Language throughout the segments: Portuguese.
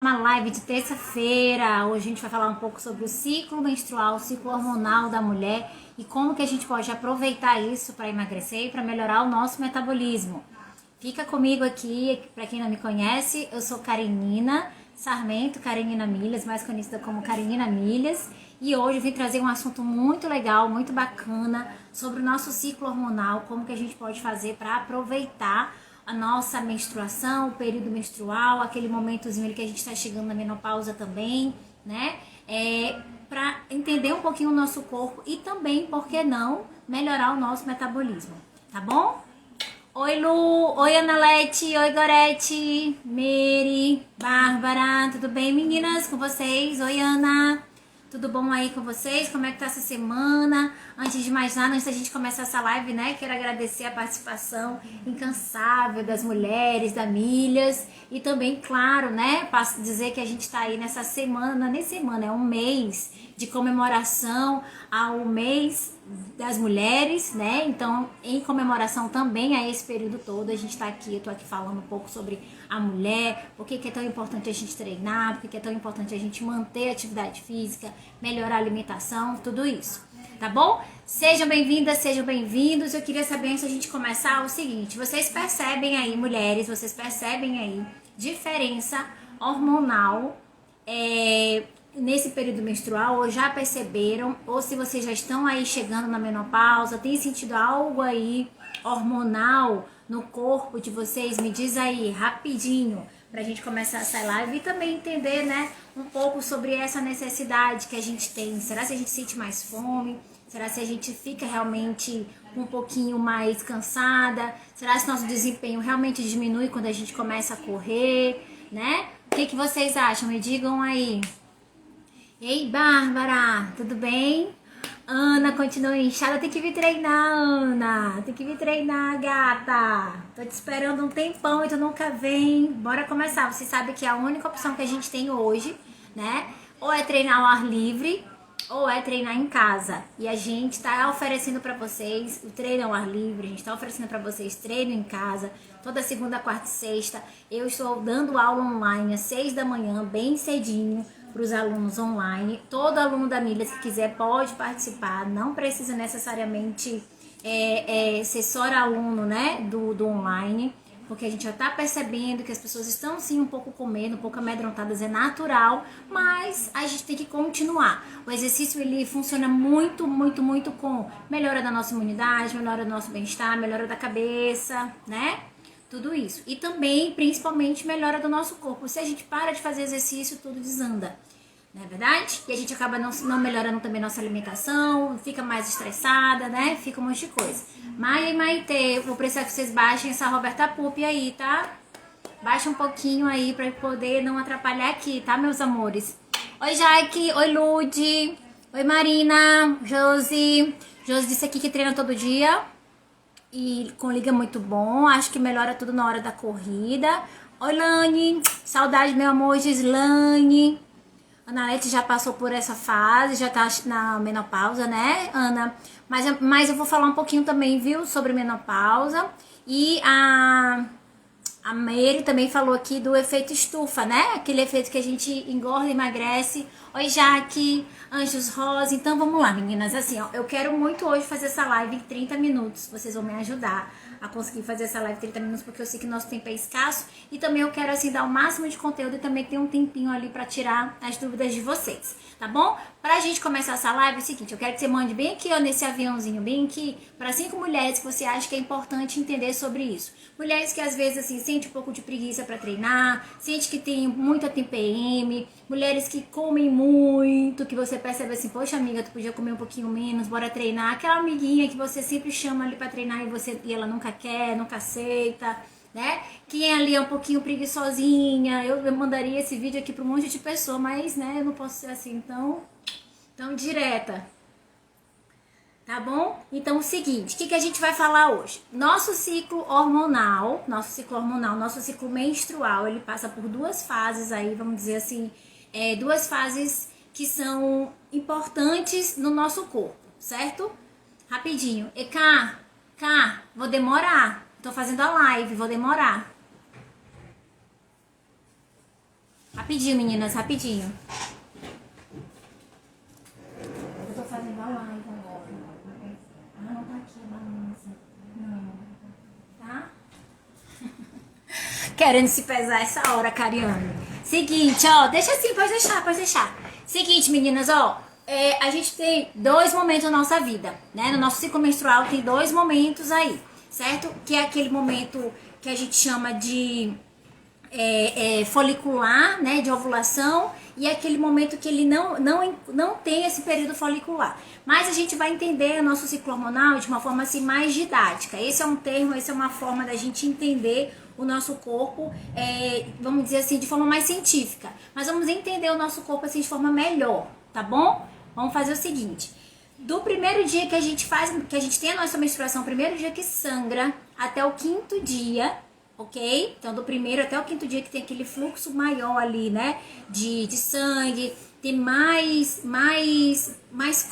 Uma live de terça-feira. Hoje a gente vai falar um pouco sobre o ciclo menstrual, o ciclo hormonal da mulher e como que a gente pode aproveitar isso para emagrecer e para melhorar o nosso metabolismo. Fica comigo aqui, para quem não me conhece, eu sou Karenina Sarmento, Karenina Milhas, mais conhecida como Karenina Milhas, e hoje eu vim trazer um assunto muito legal, muito bacana sobre o nosso ciclo hormonal, como que a gente pode fazer para aproveitar a nossa menstruação, o período menstrual, aquele momentozinho que a gente está chegando na menopausa também, né? Para entender um pouquinho o nosso corpo e também, por que não, melhorar o nosso metabolismo, tá bom? Oi Lu, oi Analete, oi Gorete, Mary, Bárbara, tudo bem meninas com vocês? Oi Ana, tudo bom aí com vocês? Como é que tá essa semana? Antes de mais nada, antes da gente começar essa live, né, quero agradecer a participação incansável das mulheres, da Milhas e também, claro, né, posso dizer que a gente tá aí nessa semana, não é nem semana, é um mês de comemoração ao mês das mulheres, né? Então, em comemoração também a esse período todo, a gente tá aqui, eu tô aqui falando um pouco sobre a mulher, por que é tão importante a gente treinar, por que é tão importante a gente manter a atividade física, melhorar a alimentação, tudo isso, tá bom? Sejam bem-vindas, sejam bem-vindos. Eu queria saber, antes da gente começar, o seguinte: vocês percebem aí, mulheres, vocês percebem aí diferença hormonal nesse período menstrual, ou já perceberam, ou se vocês já estão aí chegando na menopausa, tem sentido algo aí hormonal no corpo de vocês? Me diz aí, rapidinho, pra gente começar essa live e também entender, né, um pouco sobre essa necessidade que a gente tem. Será que a gente sente mais fome? Será que a gente fica realmente um pouquinho mais cansada? Será que nosso desempenho realmente diminui quando a gente começa a correr, né? O que vocês acham? Me digam aí. Ei, Bárbara, tudo bem? Ana continua inchada, tem que vir treinar, Ana. Tem que vir treinar, gata. Tô te esperando um tempão e tu nunca vem. Bora começar. Você sabe que a única opção que a gente tem hoje, né? Ou é treinar ao ar livre, ou é treinar em casa. E a gente tá oferecendo pra vocês o treino ao ar livre, a gente tá oferecendo pra vocês treino em casa, toda segunda, quarta e sexta. Eu estou dando aula online às 6 da manhã, bem cedinho, para os alunos online. Todo aluno da Milhas que quiser pode participar, não precisa necessariamente ser só aluno, né, do online, porque a gente já está percebendo que as pessoas estão sim um pouco com medo, um pouco amedrontadas, é natural, mas a gente tem que continuar. O exercício ele funciona muito, muito, muito com melhora da nossa imunidade, melhora do nosso bem-estar, melhora da cabeça, né? Tudo isso. E também, principalmente, melhora do nosso corpo. Se a gente para de fazer exercício, tudo desanda. Não é verdade? E a gente acaba não melhorando também nossa alimentação, fica mais estressada, né? Fica um monte de coisa. Maia e Maitê, vou precisar que vocês baixem essa Roberta Pupi aí, tá? Baixa um pouquinho aí pra poder não atrapalhar aqui, tá, meus amores? Oi, Jaque. Oi, Lude. Oi, Marina. Josi. Josi disse aqui que treina todo dia e com liga muito bom, acho que melhora tudo na hora da corrida. Oi, Lane, saudade, meu amor, Gislane. Ana Lete já passou por essa fase, já tá na menopausa, né, Ana? Mas eu vou falar um pouquinho também, viu, sobre menopausa. E a Mary também falou aqui do efeito estufa, né? Aquele efeito que a gente engorda e emagrece. Oi, Jaque, Anjos Rosa. Então, vamos lá, meninas. Assim, ó, eu quero muito hoje fazer essa live em 30 minutos. Vocês vão me ajudar a conseguir fazer essa live em 30 minutos, porque eu sei que nosso tempo é escasso. E também eu quero, assim, dar o máximo de conteúdo e também ter um tempinho ali pra tirar as dúvidas de vocês, tá bom? Pra gente começar essa live, é o seguinte, eu quero que você mande bem aqui, ó, nesse aviãozinho, bem aqui, para 5 mulheres que você acha que é importante entender sobre isso. Mulheres que às vezes, assim, sente um pouco de preguiça para treinar, sente que tem muita TPM, mulheres que comem muito, que você percebe assim, poxa amiga, tu podia comer um pouquinho menos, bora treinar. Aquela amiguinha que você sempre chama ali para treinar e ela nunca quer, nunca aceita, né? Quem ali é um pouquinho preguiçosinha, eu mandaria esse vídeo aqui para um monte de pessoa, mas, né, eu não posso ser assim tão direta. Tá bom? Então, o seguinte, o que a gente vai falar hoje? Nosso ciclo hormonal, nosso ciclo menstrual, ele passa por duas fases aí, vamos dizer assim, duas fases que são importantes no nosso corpo, certo? Rapidinho. Cá, vou demorar. Tô fazendo a live, vou demorar. Rapidinho, meninas, rapidinho. Eu tô fazendo a live agora. Ah, não tá aqui a balança. Não. Tá? Querendo se pesar essa hora, Cariane. Seguinte, ó, deixa assim, pode deixar, pode deixar. Seguinte, meninas, ó, a gente tem 2 momentos na nossa vida, né? No nosso ciclo menstrual tem 2 momentos aí, certo? Que é aquele momento que a gente chama de folicular, né, de ovulação, e é aquele momento que ele não tem esse período folicular. Mas a gente vai entender o nosso ciclo hormonal de uma forma assim mais didática. Esse é um termo, essa é uma forma da gente entender o nosso corpo, vamos dizer assim, de forma mais científica. Mas vamos entender o nosso corpo assim de forma melhor, tá bom? Vamos fazer o seguinte. Do primeiro dia que a gente tem a nossa menstruação, primeiro dia que sangra, até o 5º dia, ok? Então, do primeiro até o 5º dia que tem aquele fluxo maior ali, né? De sangue, tem mais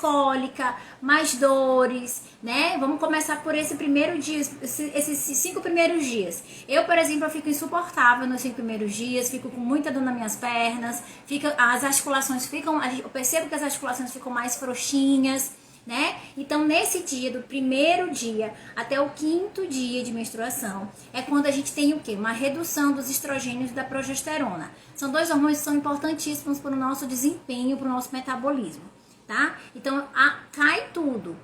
cólica, mais dores, né? Vamos começar por esse primeiro dia, esses 5 primeiros dias. Eu, por exemplo, eu fico insuportável nos 5 primeiros dias, fico com muita dor nas minhas pernas, as articulações eu percebo que as articulações ficam mais frouxinhas, né? Então, nesse dia, do primeiro dia até o 5º dia de menstruação, é quando a gente tem o quê? Uma redução dos estrogênios e da progesterona. São 2 hormônios que são importantíssimos para o nosso desempenho, para o nosso metabolismo, tá? Então, cai tudo,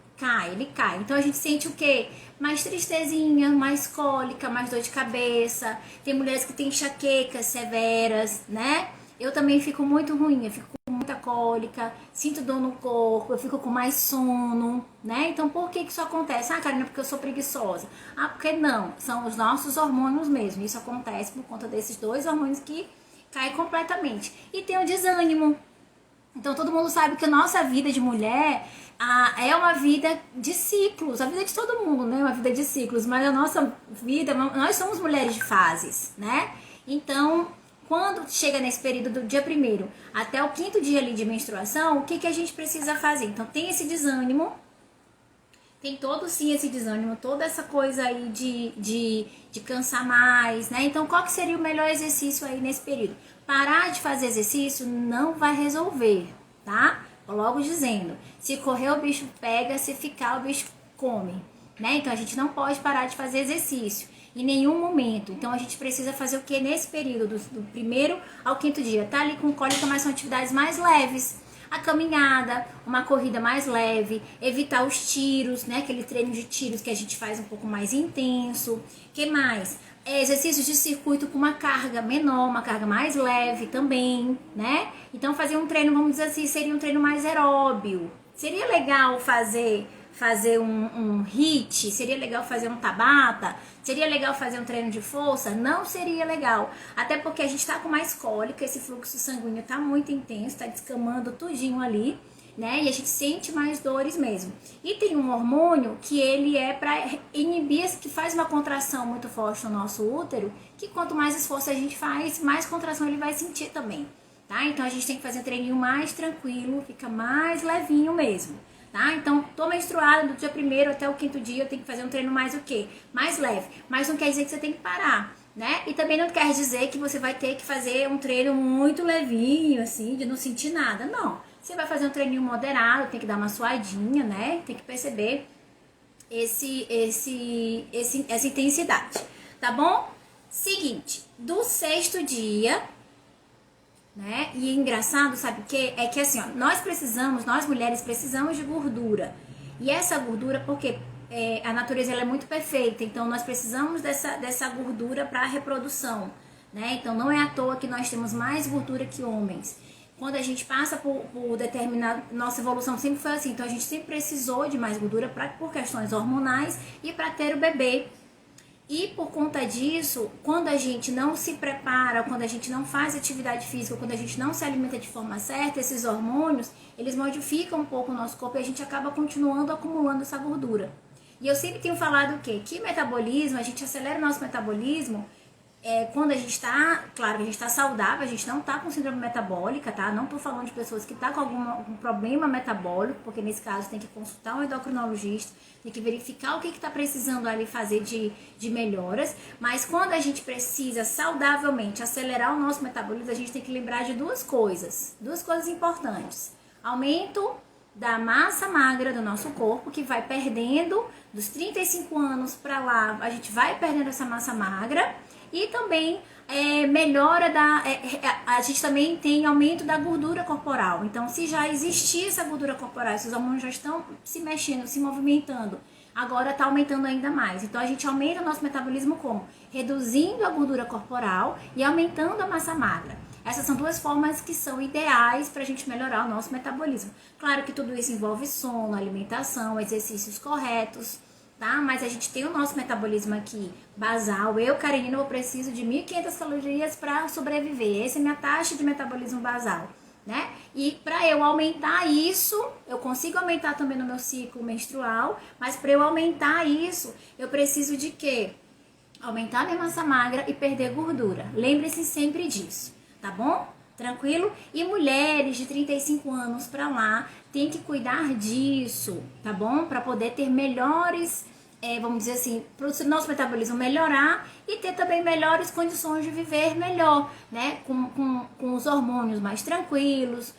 ele cai. Então, a gente sente o quê? Mais tristezinha, mais cólica, mais dor de cabeça. Tem mulheres que têm enxaquecas severas, né? Eu também fico muito ruim, eu fico com muita cólica, sinto dor no corpo, eu fico com mais sono, né? Então, por que isso acontece? Ah, Karina, porque eu sou preguiçosa. Ah, porque não, são os nossos hormônios mesmo. Isso acontece por conta desses 2 hormônios que caem completamente. E tem o desânimo. Então, todo mundo sabe que a nossa vida de mulher é uma vida de ciclos. A vida de todo mundo, né? É uma vida de ciclos. Mas a nossa vida, nós somos mulheres de fases, né? Então, quando chega nesse período do dia 1º até o 5º dia ali de menstruação, o que a gente precisa fazer? Então, tem esse desânimo, tem todo sim esse desânimo, toda essa coisa aí de cansar mais, né? Então, qual que seria o melhor exercício aí nesse período? Parar de fazer exercício não vai resolver, tá? Tô logo dizendo, se correr o bicho pega, se ficar o bicho come, né? Então, a gente não pode parar de fazer exercício em nenhum momento. Então, a gente precisa fazer o que nesse período, do 1º ao 5º dia? Tá ali com cólica, mas são atividades mais leves. A caminhada, uma corrida mais leve, evitar os tiros, né? Aquele treino de tiros que a gente faz um pouco mais intenso. Que mais? Exercícios de circuito com uma carga menor, uma carga mais leve também, né? Então, fazer um treino, vamos dizer assim, seria um treino mais aeróbio. Seria legal fazer um HIIT, seria legal fazer um Tabata, seria legal fazer um treino de força? Não seria legal, até porque a gente tá com mais cólica, esse fluxo sanguíneo tá muito intenso, tá descamando tudinho ali, né, e a gente sente mais dores mesmo. E tem um hormônio que ele é para inibir, que faz uma contração muito forte no nosso útero, que quanto mais esforço a gente faz, mais contração ele vai sentir também, tá? Então a gente tem que fazer um treininho mais tranquilo, fica mais levinho mesmo. Tá? Então, tô menstruada do dia 1º até o 5º dia, eu tenho que fazer um treino mais o quê? Mais leve. Mas não quer dizer que você tem que parar, né? E também não quer dizer que você vai ter que fazer um treino muito levinho, assim, de não sentir nada. Não. Você vai fazer um treininho moderado, tem que dar uma suadinha, né? Tem que perceber essa intensidade, tá bom? Seguinte, do 6º dia, né? E engraçado, sabe o que? É que assim, ó, nós mulheres precisamos de gordura. E essa gordura, porque a natureza ela é muito perfeita, então nós precisamos dessa gordura para a reprodução, né? Então não é à toa que nós temos mais gordura que homens. Quando a gente passa por determinado, nossa evolução sempre foi assim, então a gente sempre precisou de mais gordura por questões hormonais e para ter o bebê. E por conta disso, quando a gente não se prepara, quando a gente não faz atividade física, quando a gente não se alimenta de forma certa, esses hormônios, eles modificam um pouco o nosso corpo e a gente acaba continuando acumulando essa gordura. E eu sempre tenho falado o quê? Que metabolismo, a gente acelera o nosso metabolismo quando a gente está, claro que a gente está saudável, a gente não está com síndrome metabólica, tá? Não tô falando de pessoas que estão com algum problema metabólico, porque nesse caso tem que consultar um endocrinologista, tem que verificar o que está precisando ali fazer de melhoras. Mas quando a gente precisa saudavelmente acelerar o nosso metabolismo, a gente tem que lembrar de duas coisas importantes. Aumento da massa magra do nosso corpo, que vai perdendo dos 35 anos para lá, a gente vai perdendo essa massa magra, e também melhora a gente também tem aumento da gordura corporal. Então, se já existia essa gordura corporal, esses hormônios já estão se mexendo, se movimentando, agora está aumentando ainda mais. Então, a gente aumenta o nosso metabolismo como? Reduzindo a gordura corporal e aumentando a massa magra. Essas são duas formas que são ideais para a gente melhorar o nosso metabolismo. Claro que tudo isso envolve sono, alimentação, exercícios corretos, tá? Mas a gente tem o nosso metabolismo aqui basal. Eu, Karina, eu preciso de 1.500 calorias para sobreviver. Essa é a minha taxa de metabolismo basal, né? E para eu aumentar isso, eu consigo aumentar também no meu ciclo menstrual, mas para eu aumentar isso, eu preciso de quê? Aumentar minha massa magra e perder gordura. Lembre-se sempre disso, tá bom? Tranquilo? E mulheres de 35 anos para lá tem que cuidar disso, tá bom? Para poder ter melhores, vamos dizer assim, para o nosso metabolismo melhorar e ter também melhores condições de viver melhor, né? Com os hormônios mais tranquilos,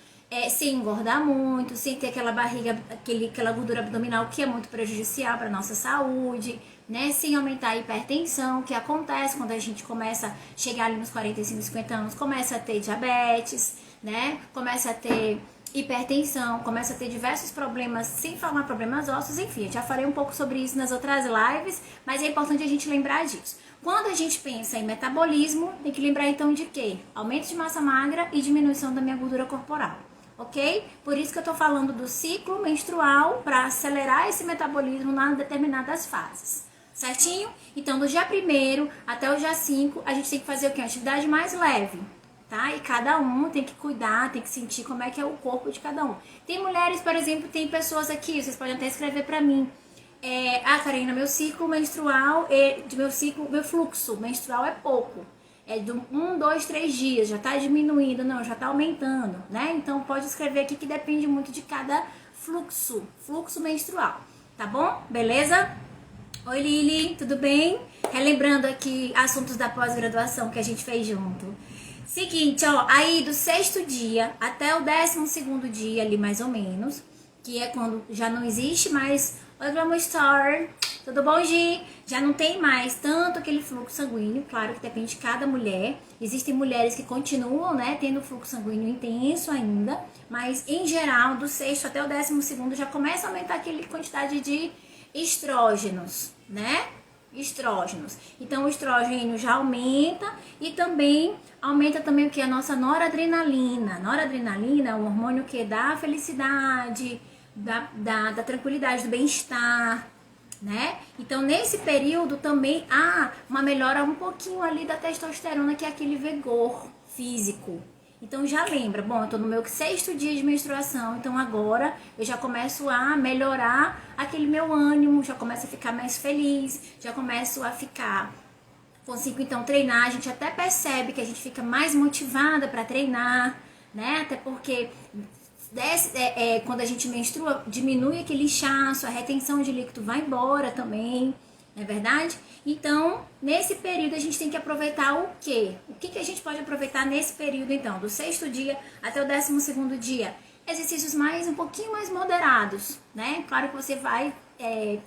sem engordar muito, sem ter aquela barriga, aquela gordura abdominal que é muito prejudicial para nossa saúde, né? Sem aumentar a hipertensão, que acontece quando a gente começa a chegar ali nos 45, 50 anos, começa a ter diabetes, né? Começa a ter hipertensão, começa a ter diversos problemas, sem falar problemas ósseos, enfim, eu já falei um pouco sobre isso nas outras lives, mas é importante a gente lembrar disso. Quando a gente pensa em metabolismo, tem que lembrar então de quê? Aumento de massa magra e diminuição da minha gordura corporal, ok? Por isso que eu tô falando do ciclo menstrual para acelerar esse metabolismo em determinadas fases, certinho? Então, do dia 1º até o dia 5, a gente tem que fazer o quê? Uma atividade mais leve, tá? E cada um tem que cuidar, tem que sentir como é que é o corpo de cada um. Tem mulheres, por exemplo, tem pessoas aqui, vocês podem até escrever pra mim. Karina, meu ciclo menstrual, meu fluxo menstrual é pouco. É de 1, 2, 3 dias, já tá diminuindo, não, já tá aumentando, né? Então pode escrever aqui que depende muito de cada fluxo menstrual, tá bom? Beleza? Oi Lili, tudo bem? Relembrando aqui assuntos da pós-graduação que a gente fez junto. Seguinte, ó, aí do 6º dia até o 12º dia ali mais ou menos, que é quando já não existe mais, oi vamos Star, tudo bom Gi? Já não tem mais tanto aquele fluxo sanguíneo, claro que depende de cada mulher. Existem mulheres que continuam, né, tendo fluxo sanguíneo intenso ainda, mas em geral do 6º até o 12º já começa a aumentar aquela quantidade de estrógenos, né? Estrógenos. Então o estrógeno já aumenta e também aumenta também o que? A nossa noradrenalina. Noradrenalina é um hormônio que dá a felicidade, da tranquilidade, do bem-estar, né? Então nesse período também há uma melhora um pouquinho ali da testosterona, que é aquele vigor físico. Então já lembra, bom, eu tô no meu 6º dia de menstruação, então agora eu já começo a melhorar aquele meu ânimo, já começo a ficar mais feliz, já começo a ficar, consigo então treinar, a gente até percebe que a gente fica mais motivada para treinar, né? Até porque quando a gente menstrua, diminui aquele inchaço, a retenção de líquido vai embora também, não é verdade? Então, nesse período a gente tem que aproveitar o quê? O que a gente pode aproveitar nesse período então? Do 6º dia até o 12º dia? Exercícios um pouquinho mais moderados, né? Claro que você vai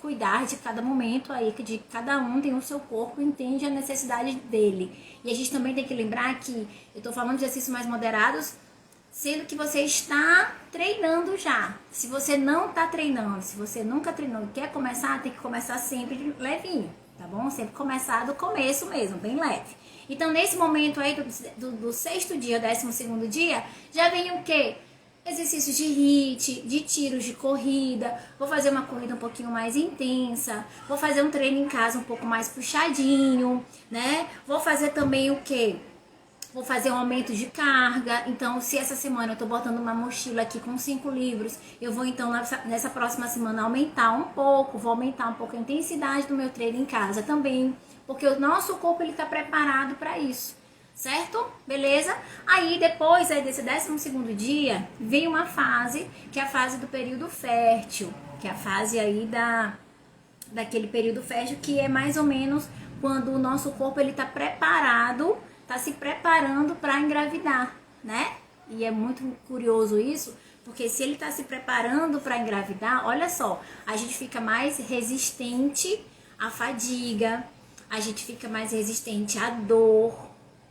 cuidar de cada momento aí, que de cada um tem o seu corpo, entende a necessidade dele. E a gente também tem que lembrar que eu tô falando de exercícios mais moderados, sendo que você está treinando já. Se você não está treinando, se você nunca treinou e quer começar, tem que começar sempre levinho, tá bom? Sempre começar do começo mesmo, bem leve. Então, nesse momento aí do 6º dia, 12º dia, já vem o quê? Exercícios de HIIT, de tiros de corrida. Vou fazer uma corrida um pouquinho mais intensa. Vou fazer um treino em casa um pouco mais puxadinho, né? Vou fazer também o quê? Vou fazer um aumento de carga. Então, se essa semana eu tô botando uma mochila aqui com 5 livros, eu vou então nessa próxima semana aumentar um pouco, vou aumentar um pouco a intensidade do meu treino em casa também. porque o nosso corpo ele tá preparado para isso, certo? Beleza? Aí depois aí desse 12º dia, vem uma fase, que é a fase do período fértil, que é a fase aí daquele período fértil, que é mais ou menos quando o nosso corpo ele tá preparado, tá se preparando para engravidar, né? E é muito curioso isso, porque se ele tá se preparando para engravidar, olha só, a gente fica mais resistente à fadiga, a gente fica mais resistente à dor.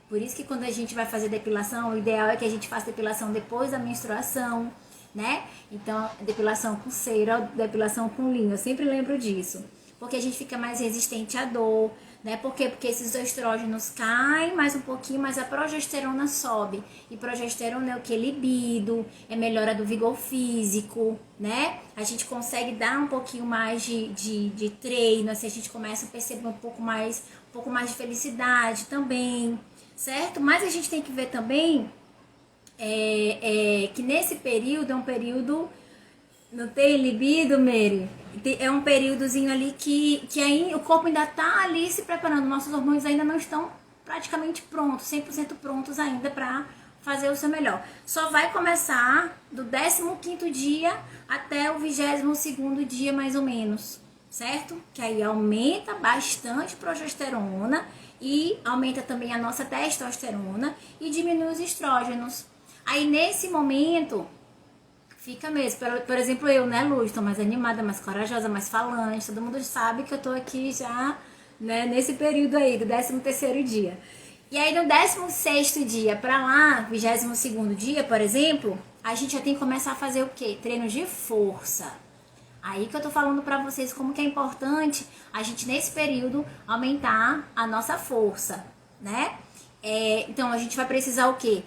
Por isso que quando a gente vai fazer depilação, o ideal é que a gente faça depilação depois da menstruação, né? Então, depilação com cera, depilação com linho, eu sempre lembro disso. Porque a gente fica mais resistente à dor, né? Por quê? Porque esses estrógenos caem mais um pouquinho, mas a progesterona sobe. E progesterona é o que? Libido, é melhora do vigor físico, né? A gente consegue dar um pouquinho mais de treino, assim, a gente começa a perceber um pouco mais de felicidade também, certo? Mas a gente tem que ver também que nesse período é um período, não tem libido, Mary? É um períodozinho ali que aí o corpo ainda tá ali se preparando, nossos hormônios ainda não estão praticamente prontos, 100% prontos ainda para fazer o seu melhor. Só vai começar do 15º dia até o 22º dia, mais ou menos, certo? Que aí aumenta bastante progesterona e aumenta também a nossa testosterona e diminui os estrógenos. Aí nesse momento fica mesmo, por exemplo, eu, né, Luz, tô mais animada, mais corajosa, mais falante, todo mundo sabe que eu tô aqui já, né, nesse período aí, do 13º dia. E aí no 16º dia pra lá, 22º dia, por exemplo, a gente já tem que começar a fazer o quê? Treinos de força. Aí que eu tô falando pra vocês como que é importante a gente, nesse período, aumentar a nossa força, né? Então, a gente vai precisar o quê?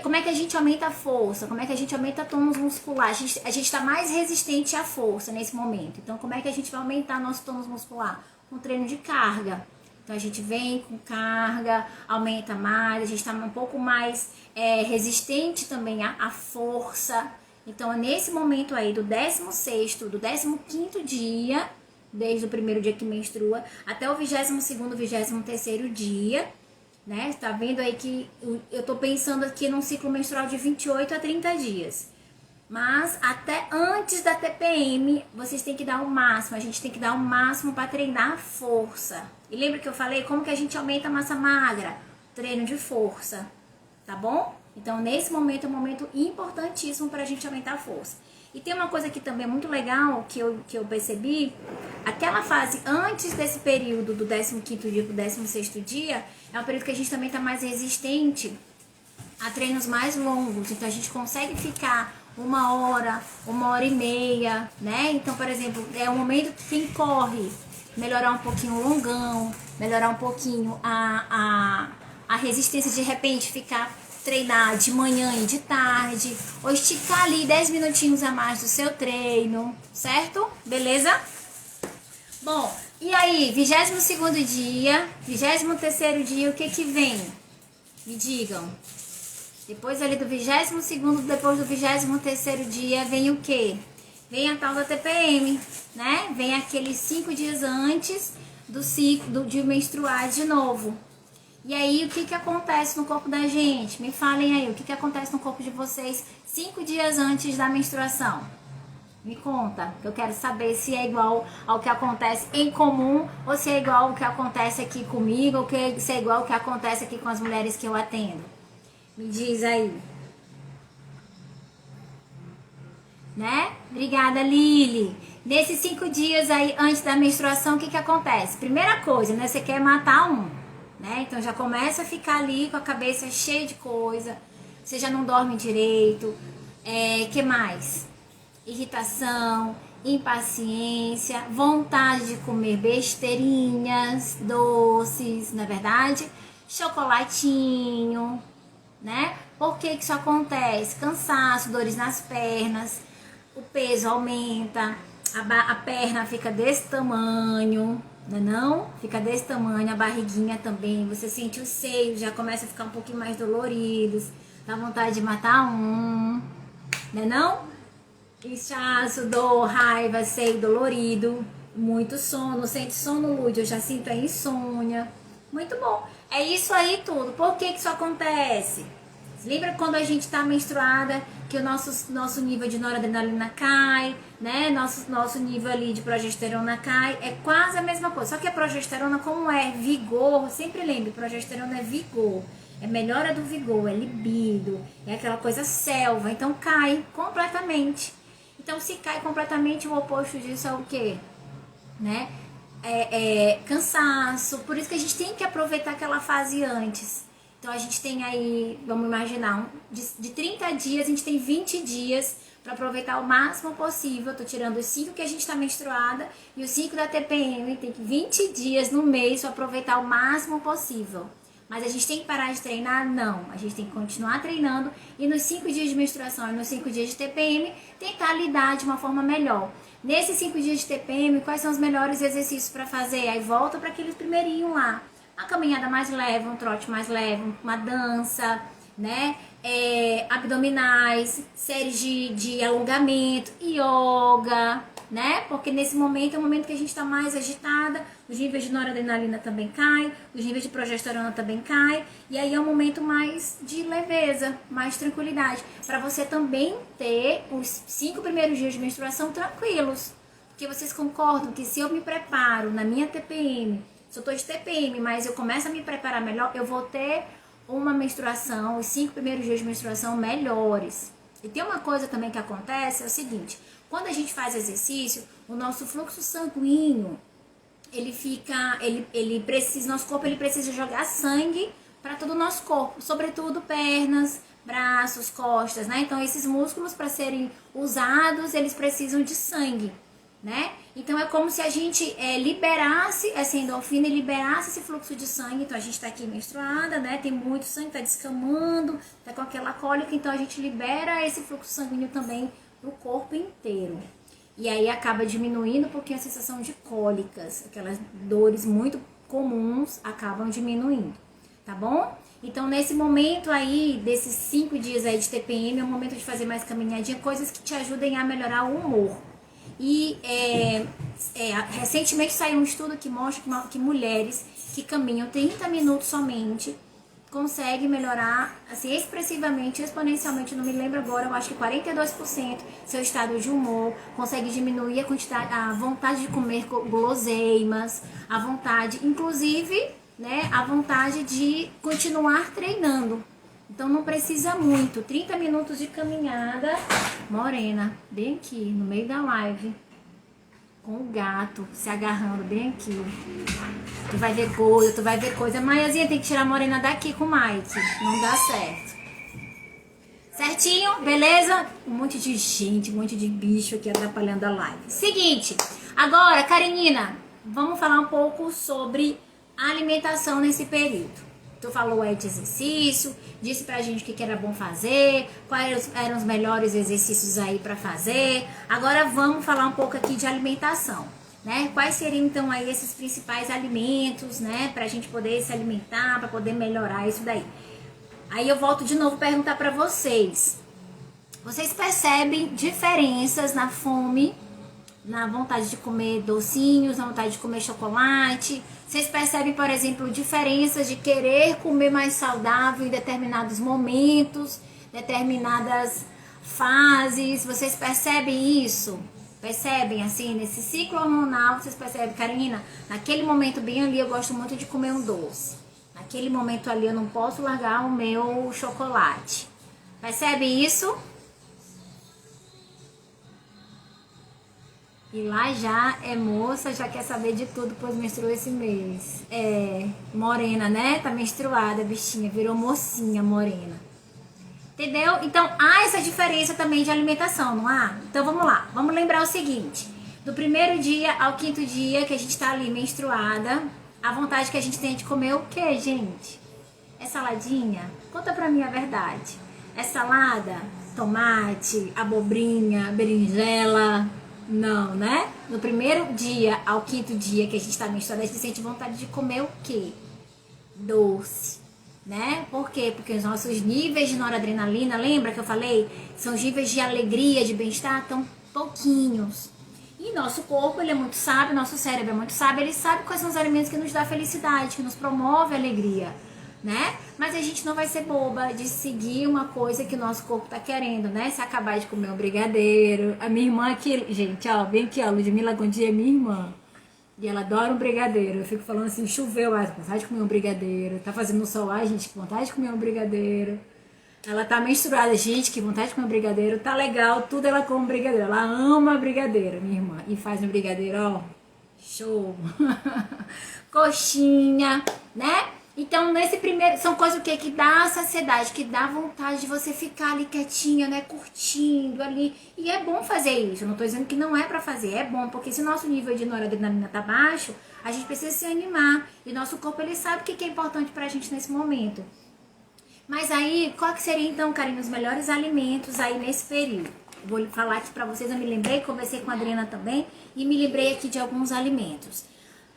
Como é que a gente aumenta a força? Como é que a gente aumenta tônus muscular? A gente tá mais resistente à força nesse momento. Então, como é que a gente vai aumentar nosso tônus muscular? Com treino de carga. Então, a gente vem com carga, aumenta mais, a gente tá um pouco mais resistente também à força. Então, nesse momento aí do 16º, do 15º dia, desde o primeiro dia que menstrua, até o 22º, 23º dia, né? Tá vendo aí que eu tô pensando aqui num ciclo menstrual de 28 a 30 dias. Mas até antes da TPM, vocês têm que dar o máximo, a gente tem que dar o máximo para treinar a força. E lembra que eu falei como que a gente aumenta a massa magra? Treino de força, tá bom? Então, nesse momento é um momento importantíssimo para a gente aumentar a força. E tem uma coisa aqui também muito legal que eu percebi, aquela fase antes desse período do 15º dia pro 16º dia, é um período que a gente também está mais resistente a treinos mais longos. Então, a gente consegue ficar 1 hora e meia, né? Então, por exemplo, é um momento que quem corre, melhorar um pouquinho o longão, melhorar um pouquinho a resistência de repente ficar treinar de manhã e de tarde, ou esticar ali 10 minutinhos a mais do seu treino, certo? Beleza? Bom, e aí, 22º dia, 23º dia, o que que vem? Me digam. Depois ali do 22º, depois do 23º dia, vem o quê? Vem a tal da TPM, né? Vem aqueles 5 dias antes do ciclo de menstruar de novo. E aí, o que que acontece no corpo da gente? Me falem aí, o que que acontece no corpo de vocês 5 dias antes da menstruação? Me conta, que eu quero saber se é igual ao que acontece em comum, ou se é igual ao que acontece aqui comigo, ou se é igual ao que acontece aqui com as mulheres que eu atendo. Me diz aí. Né? Obrigada, Lili. Nesses 5 dias aí, antes da menstruação, o que que acontece? Primeira coisa, né? Você quer matar um, né? Então já começa a ficar ali com a cabeça cheia de coisa. Você já não dorme direito. Que mais? Irritação, impaciência, vontade de comer besteirinhas, doces, não é verdade? Chocolatinho, né? Por que que isso acontece? Cansaço, dores nas pernas, o peso aumenta, a perna fica desse tamanho, não? Fica desse tamanho, a barriguinha também, você sente os seios, já começa a ficar um pouquinho mais doloridos, dá vontade de matar um, não? Inchaço, dor, raiva, seio dolorido, Muito sono, sente sono, Lúdia, eu já sinto a insônia. Muito bom. É isso aí tudo. Por que isso acontece? Lembra quando a gente está menstruada, que o nosso nível de noradrenalina cai, né? Nosso nível ali de progesterona cai. É quase a mesma coisa. Só que a progesterona, como é vigor, sempre lembre, progesterona é vigor. É melhora do vigor, é libido, é aquela coisa selva. Então cai completamente. Então se cai completamente, o oposto disso é o quê? Né? Cansaço. Por isso que a gente tem que aproveitar aquela fase antes. Então a gente tem aí, vamos imaginar, de 30 dias, a gente tem 20 dias para aproveitar o máximo possível. Eu tô tirando os 5 que a gente está menstruada e os 5 da TPM. Tem 20 dias no mês para aproveitar o máximo possível. Mas a gente tem que parar de treinar? Não. A gente tem que continuar treinando e nos 5 dias de menstruação e nos 5 dias de TPM tentar lidar de uma forma melhor. Nesses 5 dias de TPM, quais são os melhores exercícios para fazer? Aí volta para aquele primeirinho lá. Uma caminhada mais leve, um trote mais leve, uma dança, né? Abdominais, séries de alongamento, yoga, né? Porque nesse momento é o momento que a gente está mais agitada, os níveis de noradrenalina também caem, os níveis de progesterona também caem, e aí é um momento mais de leveza, mais tranquilidade, para você também ter os 5 primeiros dias de menstruação tranquilos. Porque vocês concordam que se eu me preparo na minha TPM, se eu tô de TPM, mas eu começo a me preparar melhor, eu vou ter uma menstruação, os 5 primeiros dias de menstruação melhores. E tem uma coisa também que acontece, é o seguinte, quando a gente faz exercício, o nosso fluxo sanguíneo, nosso corpo ele precisa jogar sangue para todo o nosso corpo, sobretudo pernas, braços, costas, né? Então esses músculos para serem usados, eles precisam de sangue, né? Então é como se a gente liberasse essa endorfina e liberasse esse fluxo de sangue. Então a gente tá aqui menstruada, né? Tem muito sangue, tá descamando, tá com aquela cólica, então a gente libera esse fluxo sanguíneo também pro corpo inteiro. E aí acaba diminuindo um pouquinho a sensação de cólicas, aquelas dores muito comuns acabam diminuindo, tá bom? Então nesse momento aí, desses 5 dias aí de TPM, é o momento de fazer mais caminhadinha, coisas que te ajudem a melhorar o humor. E recentemente saiu um estudo que mostra que mulheres que caminham 30 minutos somente conseguem melhorar assim, expressivamente, exponencialmente, não me lembro agora, eu acho que 42% seu estado de humor, consegue diminuir a vontade de comer guloseimas, a vontade, inclusive, né, a vontade de continuar treinando. Então não precisa muito, 30 minutos de caminhada, Morena, bem aqui, no meio da live, com o gato se agarrando bem aqui. Tu vai ver coisa. Maiazinha tem que tirar a Morena daqui com o Mike, não dá certo. Certinho? Beleza? Um monte de gente, um monte de bicho aqui atrapalhando a live. Seguinte, agora, Karenina, vamos falar um pouco sobre alimentação nesse período. Tu falou aí de exercício, disse pra gente o que era bom fazer, quais eram os melhores exercícios aí pra fazer. Agora vamos falar um pouco aqui de alimentação, né? Quais seriam então aí esses principais alimentos, né? Pra gente poder se alimentar, pra poder melhorar isso daí. Aí eu volto de novo a perguntar pra vocês. Vocês percebem diferenças na fome, na vontade de comer docinhos, na vontade de comer chocolate? Vocês percebem, por exemplo, diferenças de querer comer mais saudável em determinados momentos, determinadas fases? Vocês percebem isso? Percebem, assim, nesse ciclo hormonal, vocês percebem, Karina, naquele momento bem ali eu gosto muito de comer um doce. Naquele momento ali eu não posso largar o meu chocolate. Percebe isso? E lá já é moça, já quer saber de tudo, pois menstruou esse mês. Morena, né? Tá menstruada, bichinha, virou mocinha morena. Entendeu? Então, há essa diferença também de alimentação, não há? Então, vamos lá. Vamos lembrar o seguinte. Do primeiro dia ao 5º dia que a gente tá ali menstruada, a vontade que a gente tem de comer o quê, gente? É saladinha? Conta pra mim a verdade. É salada? Tomate, abobrinha, berinjela? Não, né? No primeiro dia ao 5º dia que a gente tá menstruada, a gente sente vontade de comer o quê? Doce, né? Por quê? Porque os nossos níveis de noradrenalina, lembra que eu falei? São os níveis de alegria, de bem-estar, tão pouquinhos. E nosso corpo, ele é muito sábio, nosso cérebro é muito sábio, ele sabe quais são os alimentos que nos dão felicidade, que nos promove alegria, né? Mas a gente não vai ser boba de seguir uma coisa que o nosso corpo tá querendo, né? Se acabar de comer um brigadeiro. A minha irmã aqui, gente, ó, vem aqui, ó, Ludmila Gondi é minha irmã. E ela adora um brigadeiro. Eu fico falando assim, choveu, vontade de comer um brigadeiro. Tá fazendo sol, gente, que vontade de comer um brigadeiro. Ela tá menstruada, gente, que vontade de comer um brigadeiro. Tá legal, tudo ela come um brigadeiro. Ela ama brigadeiro, minha irmã. E faz um brigadeiro, ó, show. Coxinha, né? Então, nesse primeiro, são coisas o quê? Que dá saciedade, que dá vontade de você ficar ali quietinha, né? Curtindo ali. E é bom fazer isso. Eu não tô dizendo que não é pra fazer, é bom, porque se o nosso nível de noradrenalina tá baixo, a gente precisa se animar. E nosso corpo, ele sabe o que é importante pra gente nesse momento. Mas aí, qual que seria então, Karine, os melhores alimentos aí nesse período? Eu vou falar aqui pra vocês, eu me lembrei, conversei com a Adriana também, e me lembrei aqui de alguns alimentos.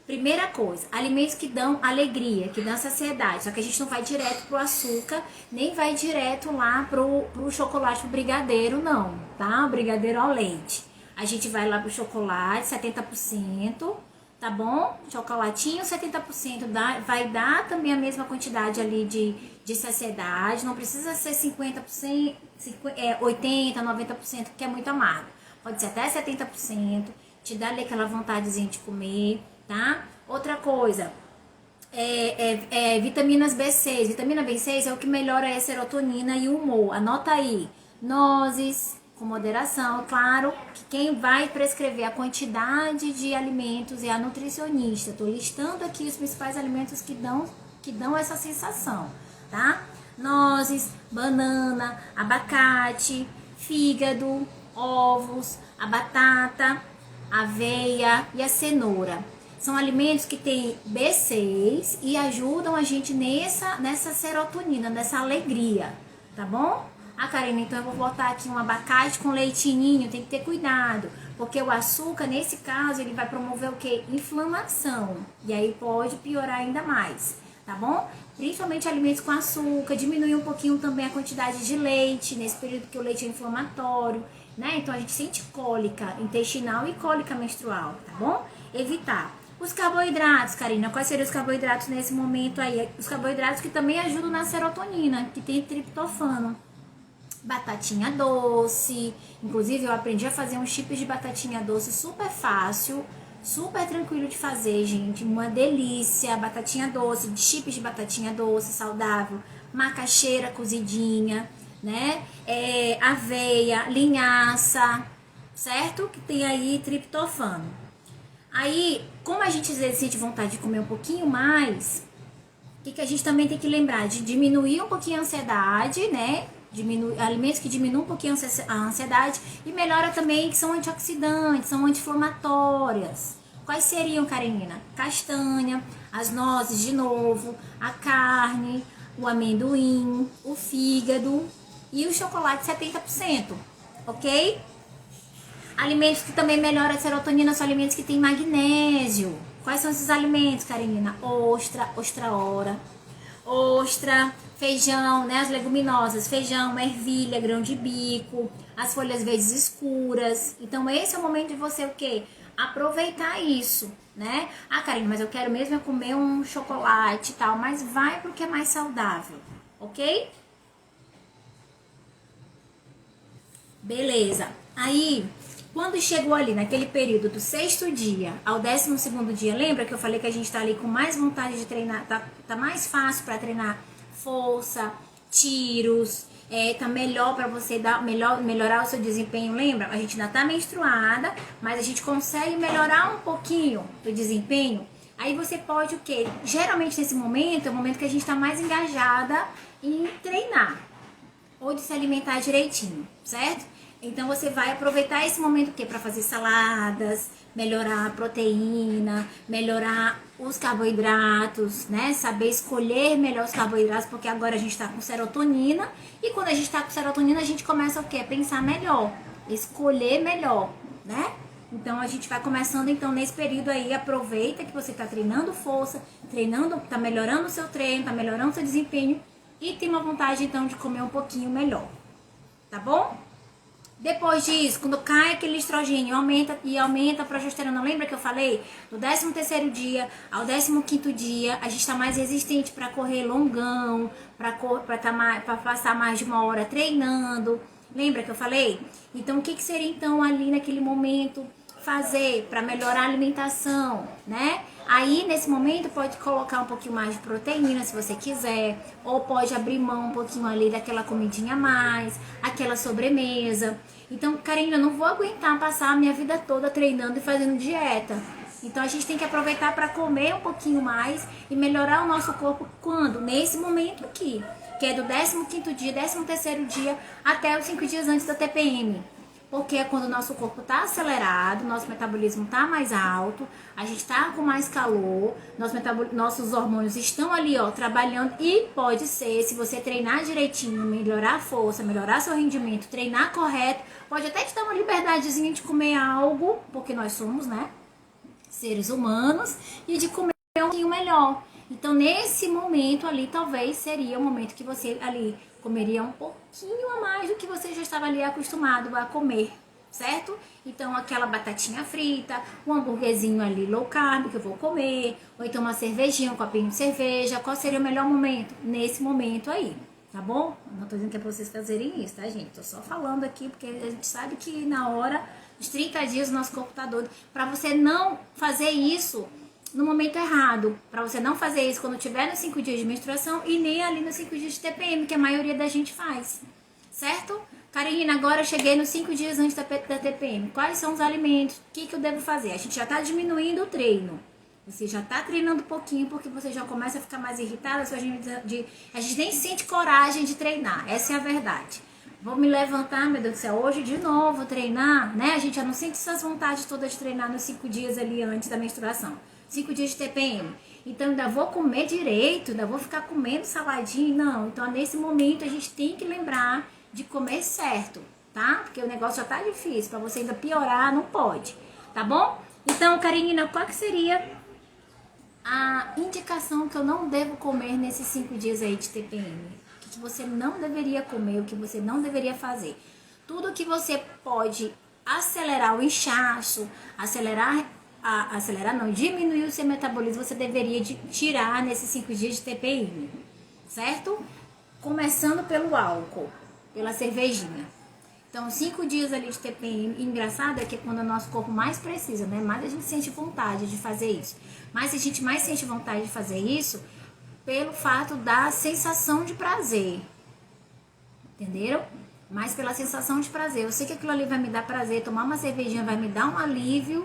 Primeira coisa, alimentos que dão alegria, que dão saciedade. Só que a gente não vai direto pro açúcar, nem vai direto lá pro chocolate, pro brigadeiro, não, tá? O brigadeiro ao leite. A gente vai lá pro chocolate, 70%, tá bom? Chocolatinho, 70%, vai dar também a mesma quantidade ali de saciedade. Não precisa ser 50%, 80%, 90%, que é muito amargo. Pode ser até 70%, te dá ali aquela vontadezinha de comer, tá? Outra coisa, vitaminas B6. Vitamina B6 é o que melhora a serotonina e o humor. Anota aí, nozes, com moderação, claro, que quem vai prescrever a quantidade de alimentos é a nutricionista. Estou listando aqui os principais alimentos que dão essa sensação, tá? Nozes, banana, abacate, fígado, ovos, a batata, aveia e a cenoura. São alimentos que têm B6 e ajudam a gente nessa serotonina, nessa alegria, tá bom? Ah, Karine, então eu vou botar aqui um abacate com leitinho, tem que ter cuidado, porque o açúcar, nesse caso, ele vai promover o quê? Inflamação, e aí pode piorar ainda mais, tá bom? Principalmente alimentos com açúcar, diminuir um pouquinho também a quantidade de leite, nesse período que o leite é inflamatório, né? Então a gente sente cólica intestinal e cólica menstrual, tá bom? Evitar. Os carboidratos, Karina, quais seriam os carboidratos nesse momento aí? Os carboidratos que também ajudam na serotonina, que tem triptofano. Batatinha doce, inclusive eu aprendi a fazer uns chips de batatinha doce super fácil, super tranquilo de fazer, gente, uma delícia. Batatinha doce, chips de batatinha doce, saudável, macaxeira cozidinha, né, aveia, linhaça, certo? Que tem aí triptofano. Aí, como a gente às vezes sente vontade de comer um pouquinho mais, o que a gente também tem que lembrar? De diminuir um pouquinho a ansiedade, né? Alimentos que diminuem um pouquinho a ansiedade e melhora também, que são antioxidantes, são anti-inflamatórias. Quais seriam, Karenina? Castanha, as nozes de novo, a carne, o amendoim, o fígado e o chocolate 70%, ok? Alimentos que também melhoram a serotonina são alimentos que têm magnésio. Quais são esses alimentos, Karenina? Ostra, feijão, né? As leguminosas, feijão, ervilha, grão de bico, as folhas verdes escuras. Então esse é o momento de você o quê? Aproveitar isso, né? Ah, Karine, mas eu quero mesmo comer um chocolate e tal, mas vai pro que é mais saudável, ok? Beleza. Aí, quando chegou ali naquele período do 6º dia ao 12º dia, lembra que eu falei que a gente tá ali com mais vontade de treinar, tá mais fácil para treinar força, tiros, tá melhor para você melhorar o seu desempenho, lembra? A gente ainda tá menstruada, mas a gente consegue melhorar um pouquinho do desempenho. Aí você pode o quê? Geralmente nesse momento é o momento que a gente tá mais engajada em treinar ou de se alimentar direitinho, certo? Então você vai aproveitar esse momento o quê? Para fazer saladas, melhorar a proteína, melhorar os carboidratos, né? Saber escolher melhor os carboidratos, porque agora a gente tá com serotonina, e quando a gente tá com serotonina, a gente começa o quê? A pensar melhor, escolher melhor, né? Então a gente vai começando então nesse período aí, aproveita que você tá treinando força, tá melhorando o seu treino, tá melhorando o seu desempenho, e tem uma vontade então de comer um pouquinho melhor, tá bom? Depois disso, quando cai aquele estrogênio, aumenta a progesterona. Lembra que eu falei? Do 13º dia ao 15º dia, a gente está mais resistente para correr longão, para passar mais de 1 hora treinando. Lembra que eu falei? Então, o que seria então ali naquele momento fazer para melhorar a alimentação, né? Aí, nesse momento, pode colocar um pouquinho mais de proteína, se você quiser, ou pode abrir mão um pouquinho ali daquela comidinha a mais, aquela sobremesa. Então, Karina, eu não vou aguentar passar a minha vida toda treinando e fazendo dieta. Então, a gente tem que aproveitar para comer um pouquinho mais e melhorar o nosso corpo quando? Nesse momento aqui, que é do 15º dia, 13º dia até os 5 dias antes da TPM. Porque é quando o nosso corpo está acelerado, nosso metabolismo está mais alto, a gente está com mais calor, nossos hormônios estão ali, ó, trabalhando. E pode ser, se você treinar direitinho, melhorar a força, melhorar seu rendimento, treinar correto, pode até te dar uma liberdadezinha de comer algo, porque nós somos, né, seres humanos, e de comer um pouquinho melhor. Então, nesse momento ali, talvez seria o momento que você ali comeria um pouquinho a mais do que você já estava ali acostumado a comer, certo? Então, aquela batatinha frita, um hambúrguerzinho ali low carb que eu vou comer, ou então uma cervejinha, um copinho de cerveja. Qual seria o melhor momento? Nesse momento aí, tá bom? Não tô dizendo que é pra vocês fazerem isso, tá, gente? Tô só falando aqui porque a gente sabe que na hora dos 30 dias o nosso corpo tá doido. Pra você não fazer isso no momento errado, para você não fazer isso quando tiver nos 5 dias de menstruação e nem ali nos 5 dias de TPM, que a maioria da gente faz, certo? Karina, agora eu cheguei nos 5 dias antes da TPM, quais são os alimentos, o que eu devo fazer? A gente já tá diminuindo o treino, você já tá treinando um pouquinho porque você já começa a ficar mais irritada, a gente nem sente coragem de treinar, essa é a verdade. Vou me levantar, meu Deus do céu, hoje de novo treinar, né? A gente já não sente essas vontades todas de treinar nos 5 dias ali antes da menstruação. 5 dias de TPM. Então, ainda vou comer direito, ainda vou ficar comendo saladinho. Não, então nesse momento a gente tem que lembrar de comer certo, tá? Porque o negócio já tá difícil, pra você ainda piorar, não pode, tá bom? Então, Karina, qual que seria a indicação que eu não devo comer nesses 5 dias aí de TPM? O que você não deveria comer, o que você não deveria fazer? Tudo que você pode acelerar o inchaço, diminuir o seu metabolismo, você deveria tirar nesses 5 dias de TPM, certo? Começando pelo álcool, pela cervejinha. Então, 5 dias ali de TPM, engraçado é que é quando o nosso corpo mais precisa, né? Mais a gente sente vontade de fazer isso. Mas a gente mais sente vontade de fazer isso pelo fato da sensação de prazer. Entenderam? Mas pela sensação de prazer. Eu sei que aquilo ali vai me dar prazer, tomar uma cervejinha vai me dar um alívio,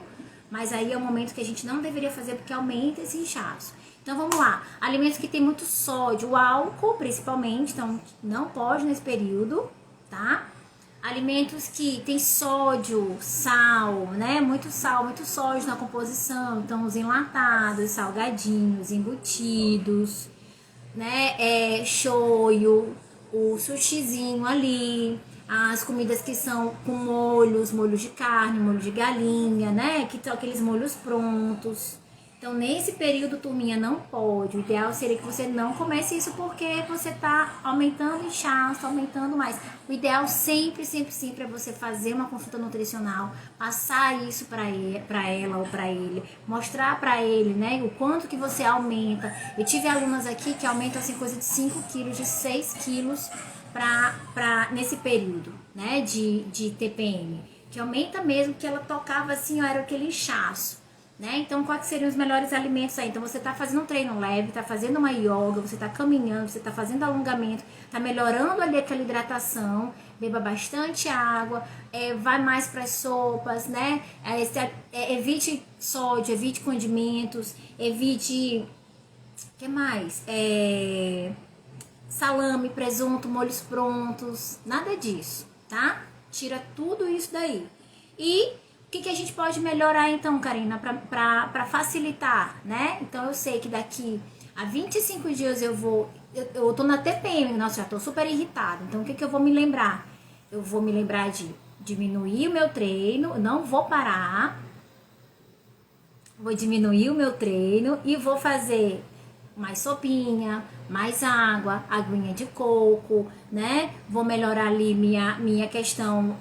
mas aí é um momento que a gente não deveria fazer porque aumenta esse inchaço. Então vamos lá, alimentos que tem muito sódio, álcool principalmente, então não pode nesse período, tá? Alimentos que tem sódio, sal, né? Muito sal, muito sódio na composição, então os enlatados, salgadinhos, embutidos, né? Shoyu, o sushizinho ali, as comidas que são com molhos de carne, molho de galinha, né? Que são aqueles molhos prontos. Então, nesse período, turminha, não pode. O ideal seria que você não comece isso porque você tá aumentando o inchaço, aumentando mais. O ideal sempre, sempre, sempre é você fazer uma consulta nutricional, passar isso para ela ou para ele, mostrar para ele, né, o quanto que você aumenta. Eu tive alunas aqui que aumentam assim coisa de 5 quilos, de 6 quilos nesse período, né, de TPM. Que aumenta mesmo, que ela tocava assim, ó, era aquele inchaço. Né? Então, quais seriam os melhores alimentos aí? Então, você está fazendo um treino leve, está fazendo uma yoga, você está caminhando, você está fazendo alongamento, está melhorando ali aquela hidratação, beba bastante água, vai mais para as sopas, né? Evite sódio, evite condimentos, evite, o que mais? Salame, presunto, molhos prontos, nada disso, tá? Tira tudo isso daí. E o que a gente pode melhorar então, Karina, para facilitar, né? Então eu sei que daqui a 25 dias eu tô na TPM, nossa, já tô super irritada. Então o que eu vou me lembrar? Eu vou me lembrar de diminuir o meu treino, não vou parar. Vou diminuir o meu treino e vou fazer mais sopinha, mais água, aguinha de coco, né? Vou melhorar ali minha questão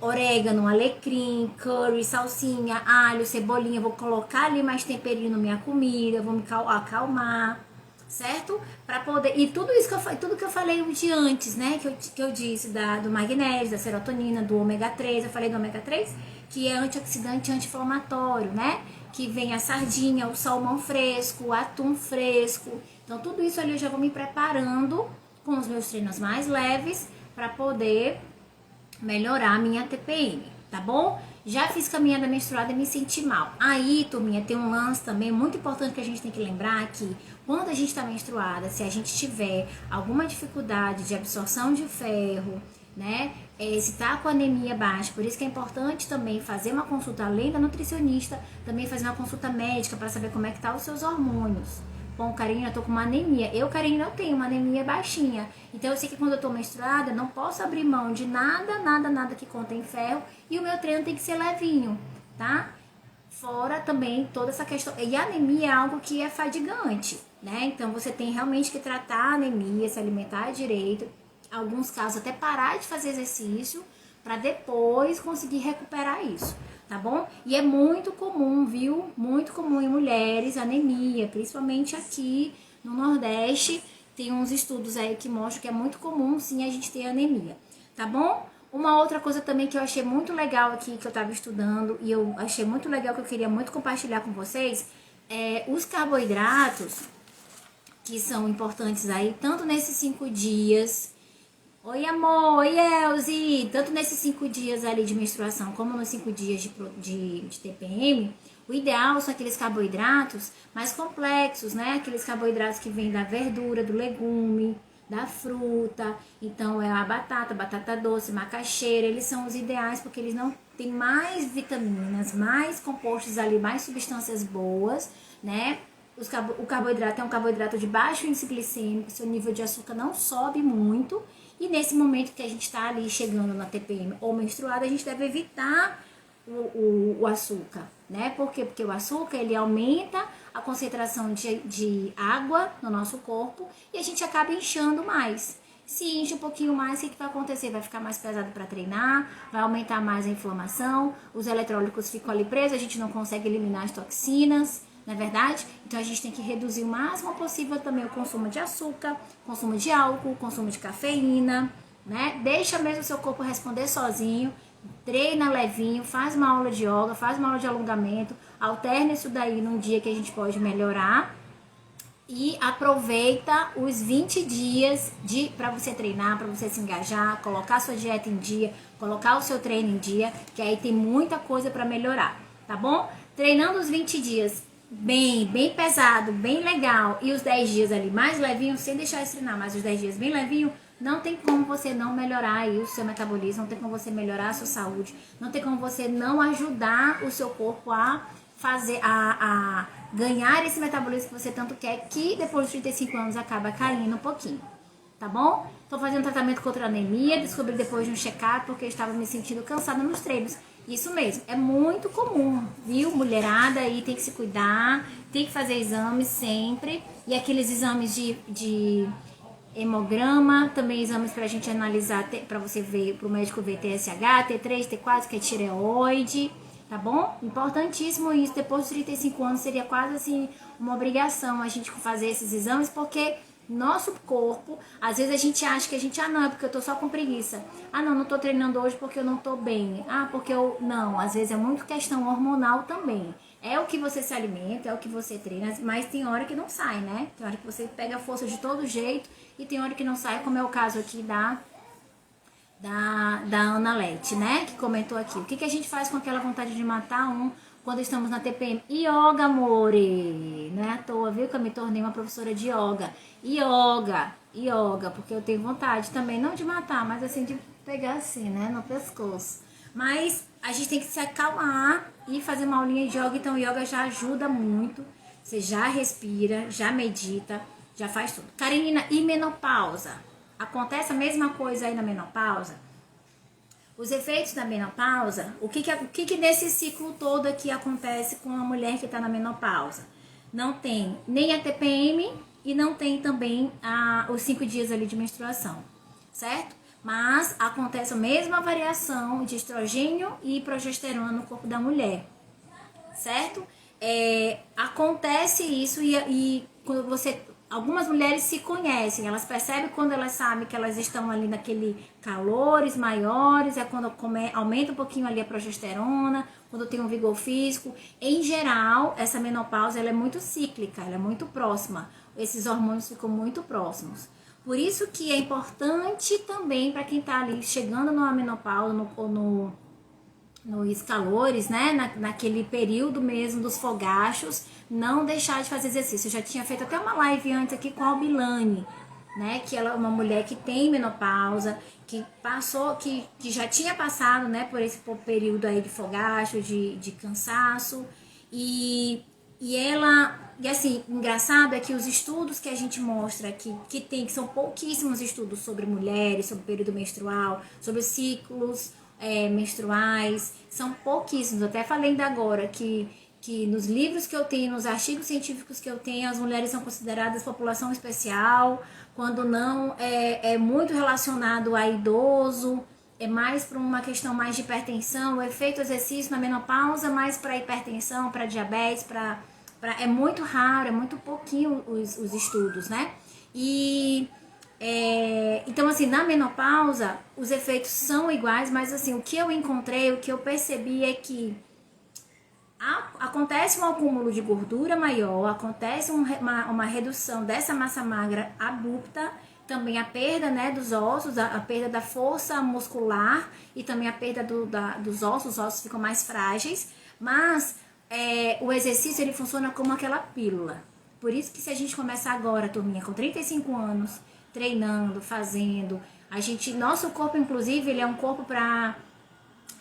orégano, alecrim, curry, salsinha, alho, cebolinha. Vou colocar ali mais temperinho na minha comida, vou me acalmar, certo? Para poder... E tudo isso tudo que eu falei de antes, né? Que eu disse do magnésio, da serotonina, do ômega 3. Eu falei do ômega 3, que é antioxidante anti-inflamatório, né? Que vem a sardinha, o salmão fresco, o atum fresco. Então, tudo isso ali eu já vou me preparando com os meus treinos mais leves para poder melhorar a minha TPM, tá bom? Já fiz caminhada menstruada e me senti mal. Aí, turminha, tem um lance também muito importante que a gente tem que lembrar que quando a gente está menstruada, se a gente tiver alguma dificuldade de absorção de ferro, né? Se tá com anemia baixa, por isso que é importante também fazer uma consulta além da nutricionista, também fazer uma consulta médica para saber como é que tá os seus hormônios. Bom, Karina, eu tô com uma anemia. Karina, eu tenho uma anemia baixinha. Então eu sei que quando eu tô menstruada, não posso abrir mão de nada que contém ferro e o meu treino tem que ser levinho, tá? Fora também toda essa questão. E a anemia é algo que é fadigante, né? Então você tem realmente que tratar a anemia, se alimentar direito. Em alguns casos até parar de fazer exercício para depois conseguir recuperar isso, tá bom? E é muito comum, viu? Muito comum em mulheres anemia, principalmente aqui no Nordeste. Tem uns estudos aí que mostram que é muito comum sim a gente ter anemia, tá bom? Uma outra coisa também que eu achei muito legal aqui, que eu tava estudando e eu achei muito legal, que eu queria muito compartilhar com vocês, os carboidratos que são importantes aí, tanto nesses 5 dias. Oi, amor! Oi, Elzi! Tanto nesses 5 dias ali de menstruação, como nos 5 dias de TPM, o ideal são aqueles carboidratos mais complexos, né? Aqueles carboidratos que vêm da verdura, do legume, da fruta. Então, é a batata doce, macaxeira. Eles são os ideais porque eles não têm mais vitaminas, mais compostos ali, mais substâncias boas, né? O carboidrato é um carboidrato de baixo índice glicêmico, seu nível de açúcar não sobe muito. E nesse momento que a gente está ali chegando na TPM ou menstruada, a gente deve evitar o açúcar, né? Por quê? Porque o açúcar, ele aumenta a concentração de água no nosso corpo e a gente acaba inchando mais. Se incha um pouquinho mais, o que vai acontecer? Vai ficar mais pesado para treinar, vai aumentar mais a inflamação, os eletrólitos ficam ali presos, a gente não consegue eliminar as toxinas, não é verdade? Então a gente tem que reduzir o máximo possível também o consumo de açúcar, consumo de álcool, consumo de cafeína, né? Deixa mesmo o seu corpo responder sozinho, treina levinho, faz uma aula de yoga, faz uma aula de alongamento, alterna isso daí num dia que a gente pode melhorar e aproveita os 20 dias para você treinar, para você se engajar, colocar sua dieta em dia, colocar o seu treino em dia, que aí tem muita coisa para melhorar, tá bom? Treinando os 20 dias bem pesado, bem legal, e os 10 dias ali mais levinho, sem deixar de treinar, mas os 10 dias bem levinho, não tem como você não melhorar aí o seu metabolismo, não tem como você melhorar a sua saúde, não tem como você não ajudar o seu corpo a fazer, a ganhar esse metabolismo que você tanto quer, que depois dos 35 anos acaba caindo um pouquinho, tá bom? Tô fazendo tratamento contra a anemia, descobri depois de um check-up porque eu estava me sentindo cansada nos treinos. Isso mesmo, é muito comum, viu? Mulherada aí tem que se cuidar, tem que fazer exames sempre. E aqueles exames de hemograma, também exames pra gente analisar, pra você ver, pro médico ver TSH, T3, T4, que é tireoide, tá bom? Importantíssimo isso, depois dos 35 anos seria quase assim uma obrigação a gente fazer esses exames, porque nosso corpo, às vezes a gente acha que a gente, não, é porque eu tô só com preguiça. Não tô treinando hoje porque eu não tô bem. Porque eu... Não, às vezes é muito questão hormonal também. É o que você se alimenta, é o que você treina, mas tem hora que não sai, né? Tem hora que você pega força de todo jeito e tem hora que não sai, como é o caso aqui da Ana Lete, né? Que comentou aqui. O que a gente faz com aquela vontade de matar quando estamos na TPM? Yoga, amore! Não é à toa, viu? Que eu me tornei uma professora de yoga. Yoga, porque eu tenho vontade também, não de matar, mas assim, de pegar assim, né? No pescoço. Mas a gente tem que se acalmar e fazer uma aulinha de yoga. Então, o yoga já ajuda muito. Você já respira, já medita, já faz tudo. Karina, e menopausa? Acontece a mesma coisa aí na menopausa? Os efeitos da menopausa, o que nesse ciclo todo aqui acontece com a mulher que está na menopausa? não tem nem a TPM e não tem também os 5 dias ali de menstruação, certo? Mas acontece a mesma variação de estrogênio e progesterona no corpo da mulher, certo? Acontece isso e quando algumas mulheres se conhecem, elas percebem quando elas sabem que elas estão ali naquele calores maiores, é quando aumenta um pouquinho ali a progesterona, quando tem um vigor físico. Em geral, essa menopausa ela é muito cíclica, ela é muito próxima, esses hormônios ficam muito próximos. Por isso que é importante também para quem está ali chegando numa menopausa nos calores, né, naquele período mesmo dos fogachos, não deixar de fazer exercício. Eu já tinha feito até uma live antes aqui com a Albilane, né, que ela é uma mulher que tem menopausa, que passou, que já tinha passado, né, por esse período aí de fogacho, de cansaço, e assim, engraçado é que os estudos que a gente mostra que são pouquíssimos estudos sobre mulheres, sobre o período menstrual, sobre os ciclos menstruais, são pouquíssimos. Eu até falei ainda agora que nos livros que eu tenho, nos artigos científicos que eu tenho, as mulheres são consideradas população especial, quando não é muito relacionado a idoso, é mais para uma questão mais de hipertensão, o efeito exercício na menopausa, mais para hipertensão, para diabetes, é muito raro, é muito pouquinho os estudos, né? Então, assim, na menopausa, os efeitos são iguais, mas, assim, o que eu encontrei, o que eu percebi é que acontece um acúmulo de gordura maior, acontece uma redução dessa massa magra abrupta, também a perda, né, dos ossos, a perda da força muscular e também a perda dos ossos, os ossos ficam mais frágeis, mas o exercício ele funciona como aquela pílula. Por isso que se a gente começar agora, turminha, com 35 anos, treinando, fazendo, nosso corpo, inclusive, ele é um corpo para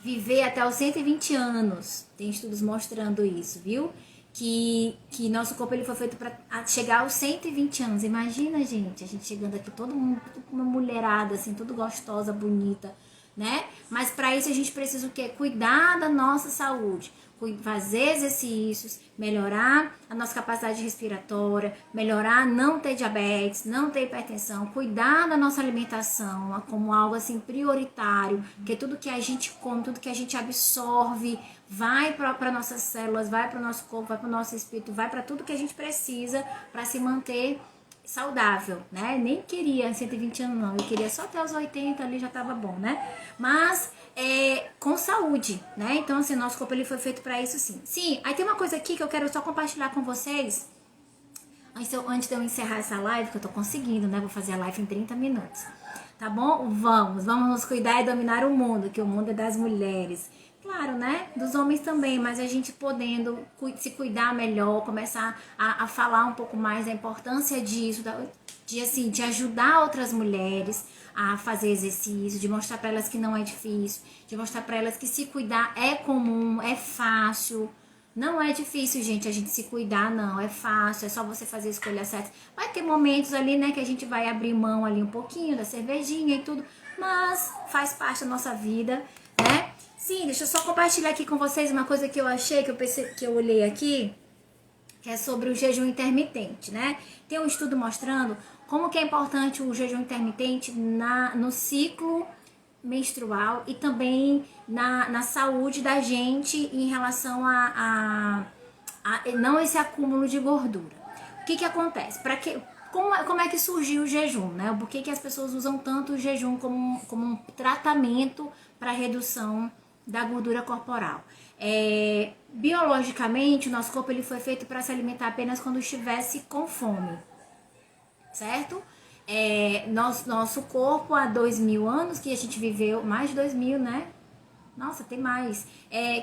viver até os 120 anos. Tem estudos mostrando isso, viu? Que nosso corpo ele foi feito para chegar aos 120 anos. Imagina, gente, a gente chegando aqui, todo mundo, uma mulherada, assim, tudo gostosa, bonita, né? Mas para isso a gente precisa o quê? Cuidar da nossa saúde. Fazer exercícios, melhorar a nossa capacidade respiratória, melhorar não ter diabetes, não ter hipertensão, cuidar da nossa alimentação como algo assim prioritário, porque tudo que a gente come, tudo que a gente absorve, vai para nossas células, vai para o nosso corpo, vai para o nosso espírito, vai para tudo que a gente precisa para se manter saudável, né? Nem queria 120 anos não, eu queria só até os 80 ali já tava bom, né? Mas com saúde, né? Então assim, nosso corpo ele foi feito para isso sim. Sim, aí tem uma coisa aqui que eu quero só compartilhar com vocês, antes de eu encerrar essa live, que eu tô conseguindo, né? Vou fazer a live em 30 minutos, tá bom? Vamos nos cuidar e dominar o mundo, que o mundo é das mulheres. Claro, né? Dos homens também, mas a gente podendo se cuidar melhor, começar a falar um pouco mais da importância disso, de ajudar outras mulheres a fazer exercício, de mostrar para elas que não é difícil, de mostrar para elas que se cuidar é comum, é fácil. Não é difícil, gente, a gente se cuidar, não. É fácil, é só você fazer a escolha certa. Vai ter momentos ali, né, que a gente vai abrir mão ali um pouquinho da cervejinha e tudo, mas faz parte da nossa vida, né? Sim, deixa eu só compartilhar aqui com vocês uma coisa que eu achei, que eu olhei aqui, que é sobre o jejum intermitente, né? Tem um estudo mostrando como que é importante o jejum intermitente no ciclo menstrual e também na saúde da gente em relação a não esse acúmulo de gordura. O que acontece? Como é que surgiu o jejum, né? Por que as pessoas usam tanto o jejum como um tratamento para redução da gordura corporal? Biologicamente, o nosso corpo ele foi feito para se alimentar apenas quando estivesse com fome, certo? Nosso corpo há 2000 anos que a gente viveu, mais de 2000, né? Nossa, tem mais.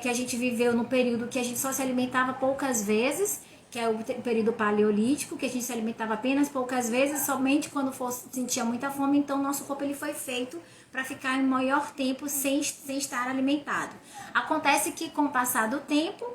Que a gente viveu no período que a gente só se alimentava poucas vezes, que é o período paleolítico, que a gente se alimentava apenas poucas vezes, somente quando sentia muita fome. Então, nosso corpo ele foi feito para ficar em maior tempo sem estar alimentado. Acontece que com o passar do tempo,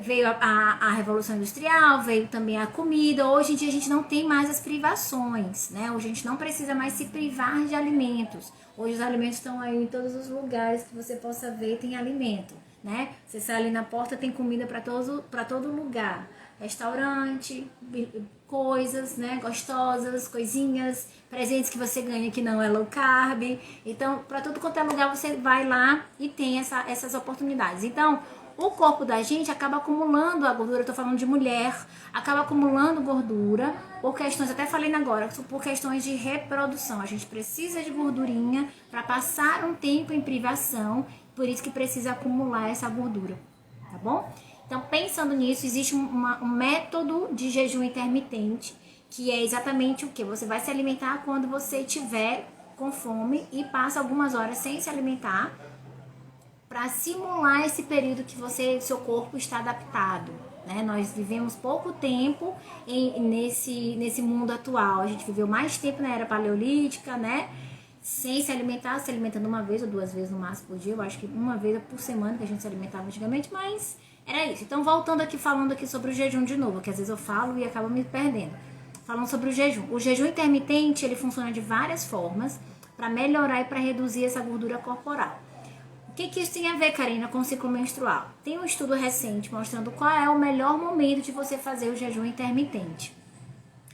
veio a Revolução Industrial, veio também a comida. Hoje em dia a gente não tem mais as privações, né? Hoje a gente não precisa mais se privar de alimentos. Hoje os alimentos estão aí em todos os lugares que você possa ver, tem alimento, né? Você sai ali na porta, tem comida para todo lugar. restaurante, coisas, né, gostosas, coisinhas, presentes que você ganha que não é low carb. Então, para tudo quanto é lugar você vai lá e tem essas oportunidades. Então, o corpo da gente acaba acumulando a gordura, eu tô falando de mulher, acaba acumulando gordura por questões, até falei agora, por questões de reprodução. A gente precisa de gordurinha para passar um tempo em privação, por isso que precisa acumular essa gordura, tá bom? Então, pensando nisso, existe um método de jejum intermitente, que é exatamente o que? Você vai se alimentar quando você tiver com fome e passa algumas horas sem se alimentar, para simular esse período que seu corpo está adaptado, né? Nós vivemos pouco tempo nesse mundo atual. A gente viveu mais tempo na era paleolítica, né? Sem se alimentar, se alimentando uma vez ou duas vezes no máximo por dia. Eu acho que uma vez por semana que a gente se alimentava antigamente, mas era isso. Então, voltando aqui, falando aqui sobre o jejum de novo, que às vezes eu falo e acabo me perdendo. Falando sobre o jejum. O jejum intermitente, ele funciona de várias formas para melhorar e para reduzir essa gordura corporal. O que isso tem a ver, Karina, com o ciclo menstrual? Tem um estudo recente mostrando qual é o melhor momento de você fazer o jejum intermitente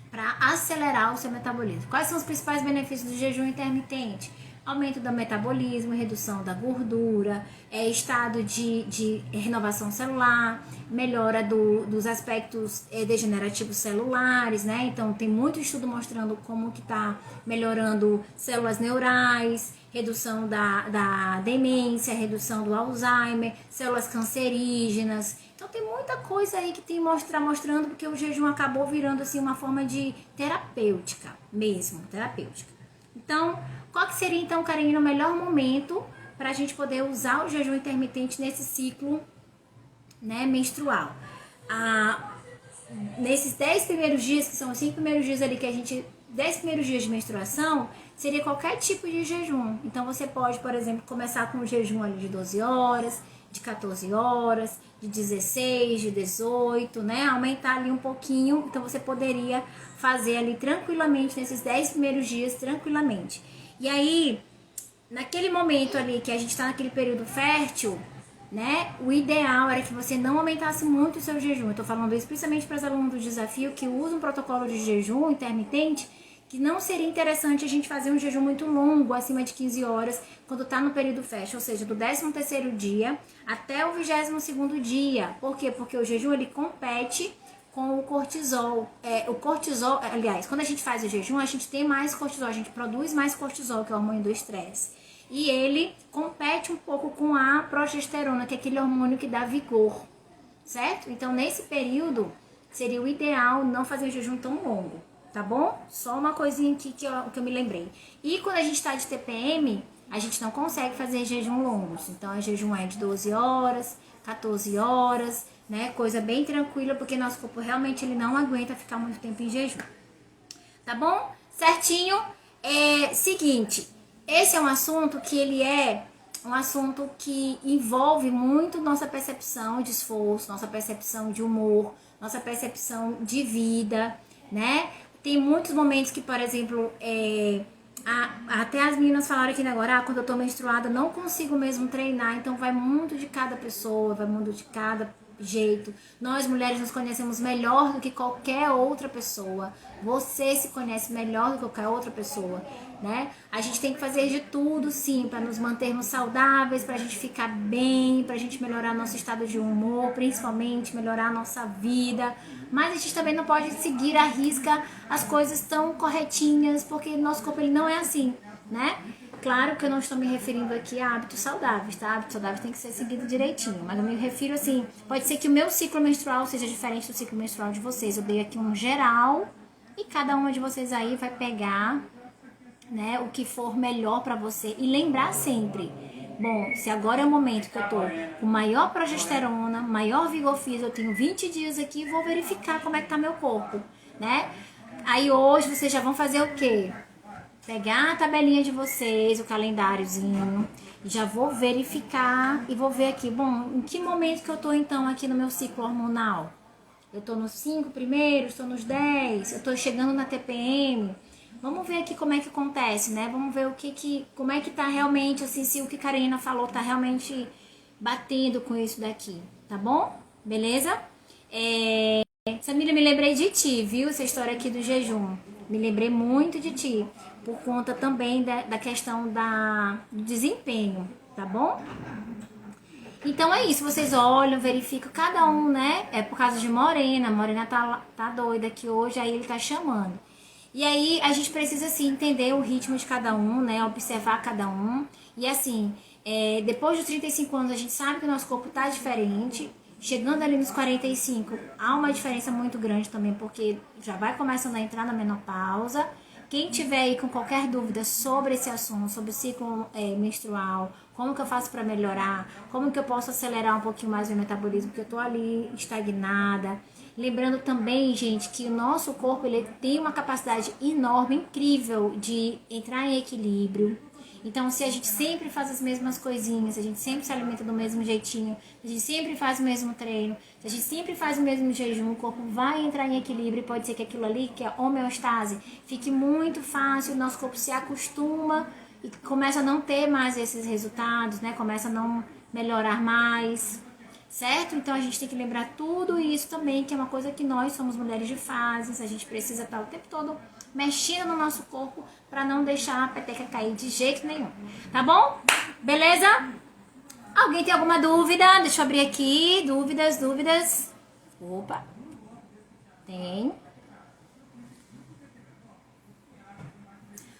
para acelerar o seu metabolismo. Quais são os principais benefícios do jejum intermitente? Aumento do metabolismo, redução da gordura, estado de renovação celular, melhora dos aspectos degenerativos celulares, né? Então, tem muito estudo mostrando como que está melhorando células neurais, redução da demência, redução do Alzheimer, células cancerígenas. Então tem muita coisa aí que tem mostrando, porque o jejum acabou virando assim uma forma de terapêutica mesmo, terapêutica. Então, qual que seria então, Karina, o melhor momento para a gente poder usar o jejum intermitente nesse ciclo, né, menstrual? Nesses 10 primeiros dias, que são os 5 primeiros dias ali que a gente... 10 primeiros dias de menstruação, seria qualquer tipo de jejum. Então, você pode, por exemplo, começar com um jejum ali de 12 horas, de 14 horas, de 16, de 18, né? Aumentar ali um pouquinho. Então, você poderia fazer ali tranquilamente, nesses 10 primeiros dias, tranquilamente. E aí, naquele momento ali que a gente está naquele período fértil, né? O ideal era que você não aumentasse muito o seu jejum. Eu tô falando isso principalmente para os alunos do desafio que usam um protocolo de jejum intermitente, que não seria interessante a gente fazer um jejum muito longo, acima de 15 horas, quando tá no período fértil, ou seja, do 13º dia até o 22º dia. Por quê? Porque o jejum, ele compete com o cortisol. O cortisol, aliás, quando a gente faz o jejum, a gente tem mais cortisol, a gente produz mais cortisol, que é o hormônio do estresse. E ele compete um pouco com a progesterona, que é aquele hormônio que dá vigor, certo? Então, nesse período, seria o ideal não fazer um jejum tão longo, tá bom? Só uma coisinha aqui que eu me lembrei. E quando a gente tá de TPM, a gente não consegue fazer jejum longos. Então, o jejum é de 12 horas, 14 horas, né? Coisa bem tranquila, porque nosso corpo realmente ele não aguenta ficar muito tempo em jejum. Tá bom? Certinho? Seguinte, esse é um assunto que ele é um assunto que envolve muito nossa percepção de esforço, nossa percepção de humor, nossa percepção de vida, né? Tem muitos momentos que, por exemplo, até as meninas falaram aqui agora, quando eu tô menstruada, não consigo mesmo treinar. Então vai muito de cada pessoa, vai muito de cada jeito. Nós mulheres nos conhecemos melhor do que qualquer outra pessoa. Você se conhece melhor do que qualquer outra pessoa, né? A gente tem que fazer de tudo, sim, para nos mantermos saudáveis, pra gente ficar bem, pra gente melhorar nosso estado de humor, principalmente melhorar a nossa vida. Mas a gente também não pode seguir à risca as coisas tão corretinhas, porque nosso corpo ele não é assim, né? Claro que eu não estou me referindo aqui a hábitos saudáveis, tá? Hábitos saudáveis tem que ser seguido direitinho, mas eu me refiro assim, pode ser que o meu ciclo menstrual seja diferente do ciclo menstrual de vocês. Eu dei aqui um geral e cada uma de vocês aí vai pegar, né, o que for melhor pra você e lembrar sempre, bom, se agora é o momento que eu tô com maior progesterona, maior vigor físico, eu tenho 20 dias aqui, vou verificar como é que tá meu corpo, né? Aí hoje vocês já vão fazer o quê? Pegar a tabelinha de vocês, o calendáriozinho, já vou verificar e vou ver aqui, bom, em que momento que eu tô então aqui no meu ciclo hormonal? Eu tô nos 5 primeiros, tô nos 10, eu tô chegando na TPM. Vamos ver aqui como é que acontece, né? Vamos ver como é que tá realmente, assim, se o que a Karina falou tá realmente batendo com isso daqui, tá bom? Beleza? Samira, me lembrei de ti, viu? Essa história aqui do jejum. Me lembrei muito de ti, por conta também da questão do desempenho, tá bom? Então é isso, vocês olham, verificam cada um, né? É por causa de Morena. Morena tá doida aqui hoje, aí ele tá chamando. E aí a gente precisa, assim, entender o ritmo de cada um, né? Observar cada um. E assim, depois dos 35 anos a gente sabe que o nosso corpo tá diferente. Chegando ali nos 45, há uma diferença muito grande também, porque já vai começando a entrar na menopausa. Quem tiver aí com qualquer dúvida sobre esse assunto, sobre o ciclo menstrual, como que eu faço para melhorar, como que eu posso acelerar um pouquinho mais o meu metabolismo, porque eu tô ali estagnada. Lembrando também, gente, que o nosso corpo ele tem uma capacidade enorme, incrível de entrar em equilíbrio. Então, se a gente sempre faz as mesmas coisinhas, se a gente sempre se alimenta do mesmo jeitinho, se a gente sempre faz o mesmo treino, se a gente sempre faz o mesmo jejum, o corpo vai entrar em equilíbrio e pode ser que aquilo ali, que é homeostase, fique muito fácil, o nosso corpo se acostuma e começa a não ter mais esses resultados, né? Começa a não melhorar mais, certo? Então, a gente tem que lembrar tudo isso também, que é uma coisa que nós somos mulheres de fases, a gente precisa estar o tempo todo mexendo no nosso corpo para não deixar a peteca cair de jeito nenhum, tá bom? Beleza? Alguém tem alguma dúvida? Deixa eu abrir aqui, dúvidas. Opa, tem.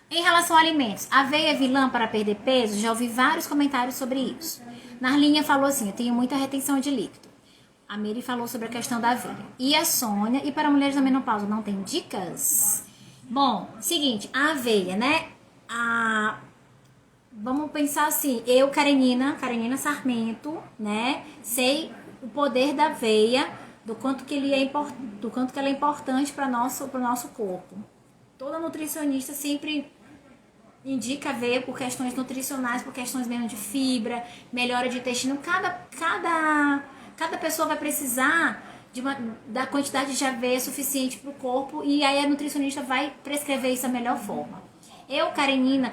Em relação a alimentos, aveia é vilã para perder peso? Já ouvi vários comentários sobre isso. Narlinha falou assim, eu tenho muita retenção de líquido. A Miri falou sobre a questão da aveia. E a Sônia, e para mulheres da menopausa, não tem dicas? Bom, seguinte, a aveia, né? Vamos pensar assim, eu, Karenina Sarmento, né? Sei o poder da aveia, do quanto que ela é importante para o nosso corpo. Toda nutricionista sempre indica aveia por questões nutricionais, por questões mesmo de fibra, melhora de intestino. Cada pessoa vai precisar da quantidade de aveia suficiente para o corpo e aí a nutricionista vai prescrever isso da melhor forma. Eu, Karenina,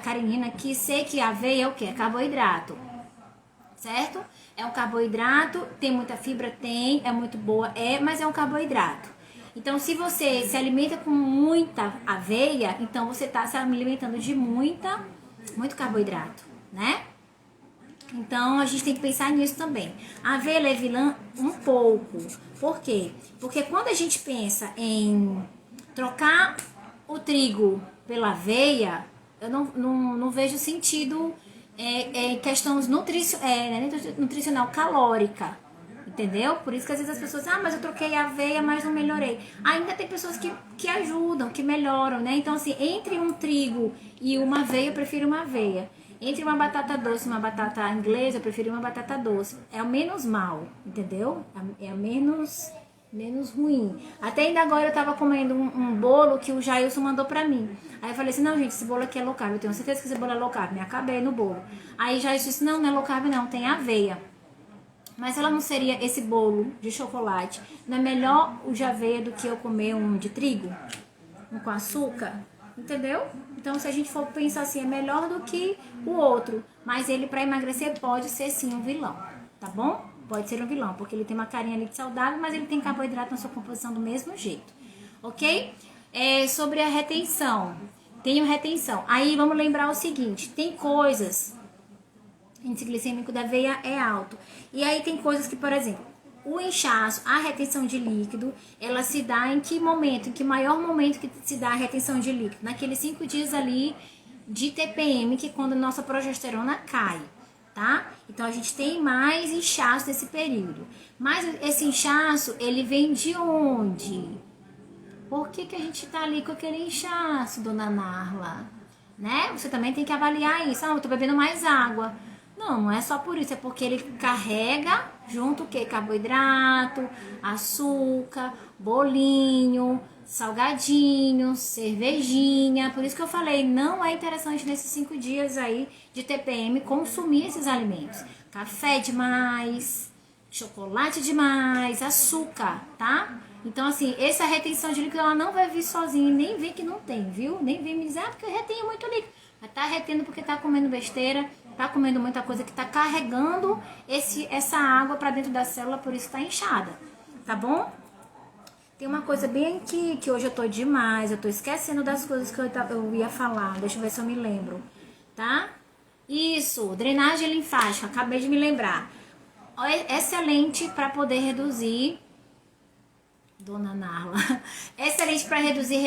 que sei que a aveia é o que? É carboidrato, certo? É um carboidrato, tem muita fibra? Tem, é muito boa, mas é um carboidrato. Então, se você se alimenta com muita aveia, então você está se alimentando de muito carboidrato, né? Então, a gente tem que pensar nisso também. A aveia é vilã um pouco. Por quê? Porque quando a gente pensa em trocar o trigo pela aveia, eu não vejo sentido em questões nutricional calórica. Entendeu? Por isso que às vezes as pessoas, mas eu troquei a aveia, mas não melhorei. Ainda tem pessoas que ajudam, que melhoram, né? Então, assim, entre um trigo e uma aveia, eu prefiro uma aveia. Entre uma batata doce e uma batata inglesa, eu prefiro uma batata doce. É o menos mal, entendeu? É o menos ruim. Até ainda agora eu tava comendo um bolo que o Jailson mandou pra mim. Aí eu falei assim, não, gente, esse bolo aqui é low carb. Eu tenho certeza que esse bolo é low carb. Me acabei no bolo. Aí Jailson disse, não é low carb não, tem aveia. Mas ela não seria esse bolo de chocolate? Não é melhor o de aveia do que eu comer um de trigo? Um com açúcar? Entendeu? Então, se a gente for pensar assim, é melhor do que o outro. Mas ele, para emagrecer, pode ser sim um vilão. Tá bom? Pode ser um vilão, porque ele tem uma carinha ali de saudável, mas ele tem carboidrato na sua composição do mesmo jeito. Ok? Sobre a retenção. Tenho retenção. Aí, vamos lembrar o seguinte. Tem coisas... O índice glicêmico da aveia é alto. E aí tem coisas que, por exemplo, o inchaço, a retenção de líquido, ela se dá em que momento? Em que maior momento que se dá a retenção de líquido? Naqueles 5 dias ali de TPM, que é quando a nossa progesterona cai, tá? Então a gente tem mais inchaço nesse período. Mas esse inchaço, ele vem de onde? Por que a gente tá ali com aquele inchaço, dona Narla? Né? Você também tem que avaliar isso. Eu tô bebendo mais água. Não é só por isso, é porque ele carrega junto o que? Carboidrato, açúcar, bolinho, salgadinho, cervejinha. Por isso que eu falei, não é interessante nesses 5 dias aí de TPM consumir esses alimentos. Café demais, chocolate demais, açúcar, tá? Então, assim, essa retenção de líquido, ela não vai vir sozinha, nem vem que não tem, viu? Nem vem me dizer, porque eu retenho muito líquido. Mas tá retendo porque tá comendo besteira, tá comendo muita coisa que tá carregando essa água para dentro da célula, por isso tá inchada, tá bom? Tem uma coisa bem que hoje eu tô demais, eu tô esquecendo das coisas que eu ia falar. Deixa eu ver se eu me lembro, tá? Isso, drenagem linfática, acabei de me lembrar. Excelente para poder reduzir, Dona Narla, excelente para reduzir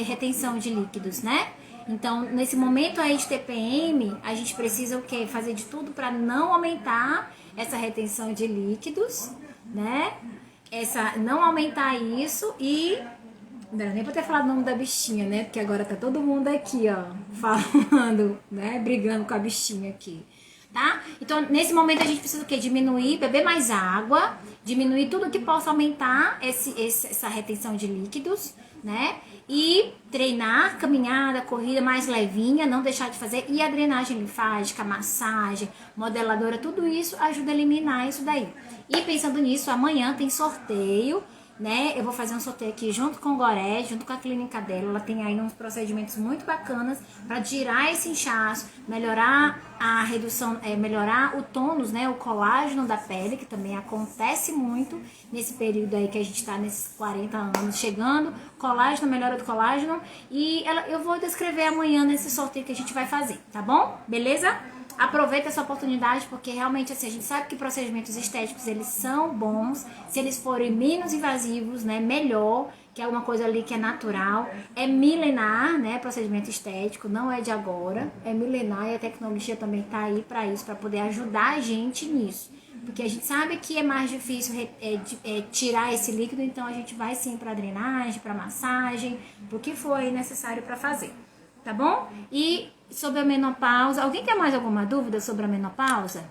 retenção de líquidos, né? Então, nesse momento aí de TPM, a gente precisa o quê? Fazer de tudo para não aumentar essa retenção de líquidos, né? Não aumentar isso e... Não era nem pra ter falado o nome da bichinha, né? Porque agora tá todo mundo aqui, ó, falando, né? Brigando com a bichinha aqui, tá? Então, nesse momento a gente precisa o quê? Diminuir, beber mais água, diminuir tudo que possa aumentar essa retenção de líquidos, né? E treinar, caminhada, corrida mais levinha, não deixar de fazer. E a drenagem linfática, massagem, modeladora, tudo isso ajuda a eliminar isso daí. E pensando nisso, amanhã tem sorteio, né? Eu vou fazer um sorteio aqui junto com o Goré, junto com a clínica dela. Ela tem aí uns procedimentos muito bacanas para tirar esse inchaço, melhorar a redução, melhorar o tônus, né? O colágeno da pele, que também acontece muito nesse período aí que a gente tá nesses 40 anos chegando. Colágeno, melhora do colágeno. E eu vou descrever amanhã nesse sorteio que a gente vai fazer, tá bom? Beleza? Aproveita essa oportunidade, porque realmente assim, a gente sabe que procedimentos estéticos eles são bons, se eles forem menos invasivos, né, melhor, que é uma coisa ali que é natural, é milenar, né, procedimento estético, não é de agora, é milenar e a tecnologia também tá aí para isso, para poder ajudar a gente nisso, porque a gente sabe que é mais difícil tirar esse líquido, então a gente vai sim para drenagem, para massagem, porque foi necessário para fazer, tá bom? E sobre a menopausa, alguém tem mais alguma dúvida sobre a menopausa?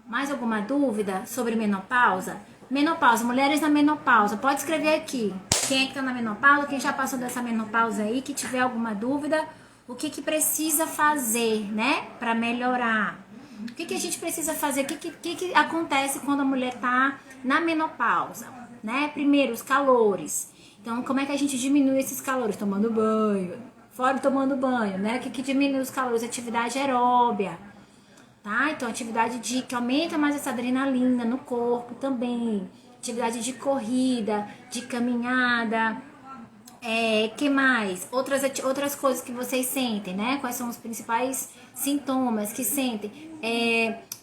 Mais alguma dúvida sobre menopausa? Menopausa, mulheres na menopausa, pode escrever aqui. Quem é que tá na menopausa, quem já passou dessa menopausa aí, que tiver alguma dúvida, o que precisa fazer, né, para melhorar? O que a gente precisa fazer? O que acontece quando a mulher tá na menopausa, né? Primeiro, os calores. Então, como é que a gente diminui esses calores? Tomando banho. Fora tomando banho, né? O que diminui os calores? Atividade aeróbia, tá? Então, atividade que aumenta mais essa adrenalina no corpo também. Atividade de corrida, de caminhada. Que mais? Outras coisas que vocês sentem, né? Quais são os principais sintomas que sentem?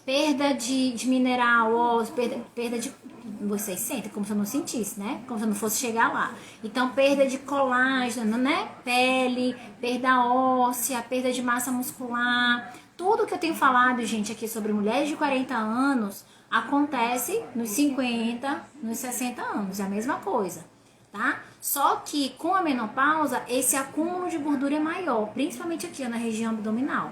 Perda de mineral, ósseo, perda de... Vocês sentem como se eu não sentisse, né? Como se eu não fosse chegar lá. Então, perda de colágeno, né? Pele, perda óssea, perda de massa muscular. Tudo que eu tenho falado, gente, aqui sobre mulheres de 40 anos acontece nos 50, nos 60 anos. É a mesma coisa, tá? Só que com a menopausa, esse acúmulo de gordura é maior, principalmente aqui na região abdominal.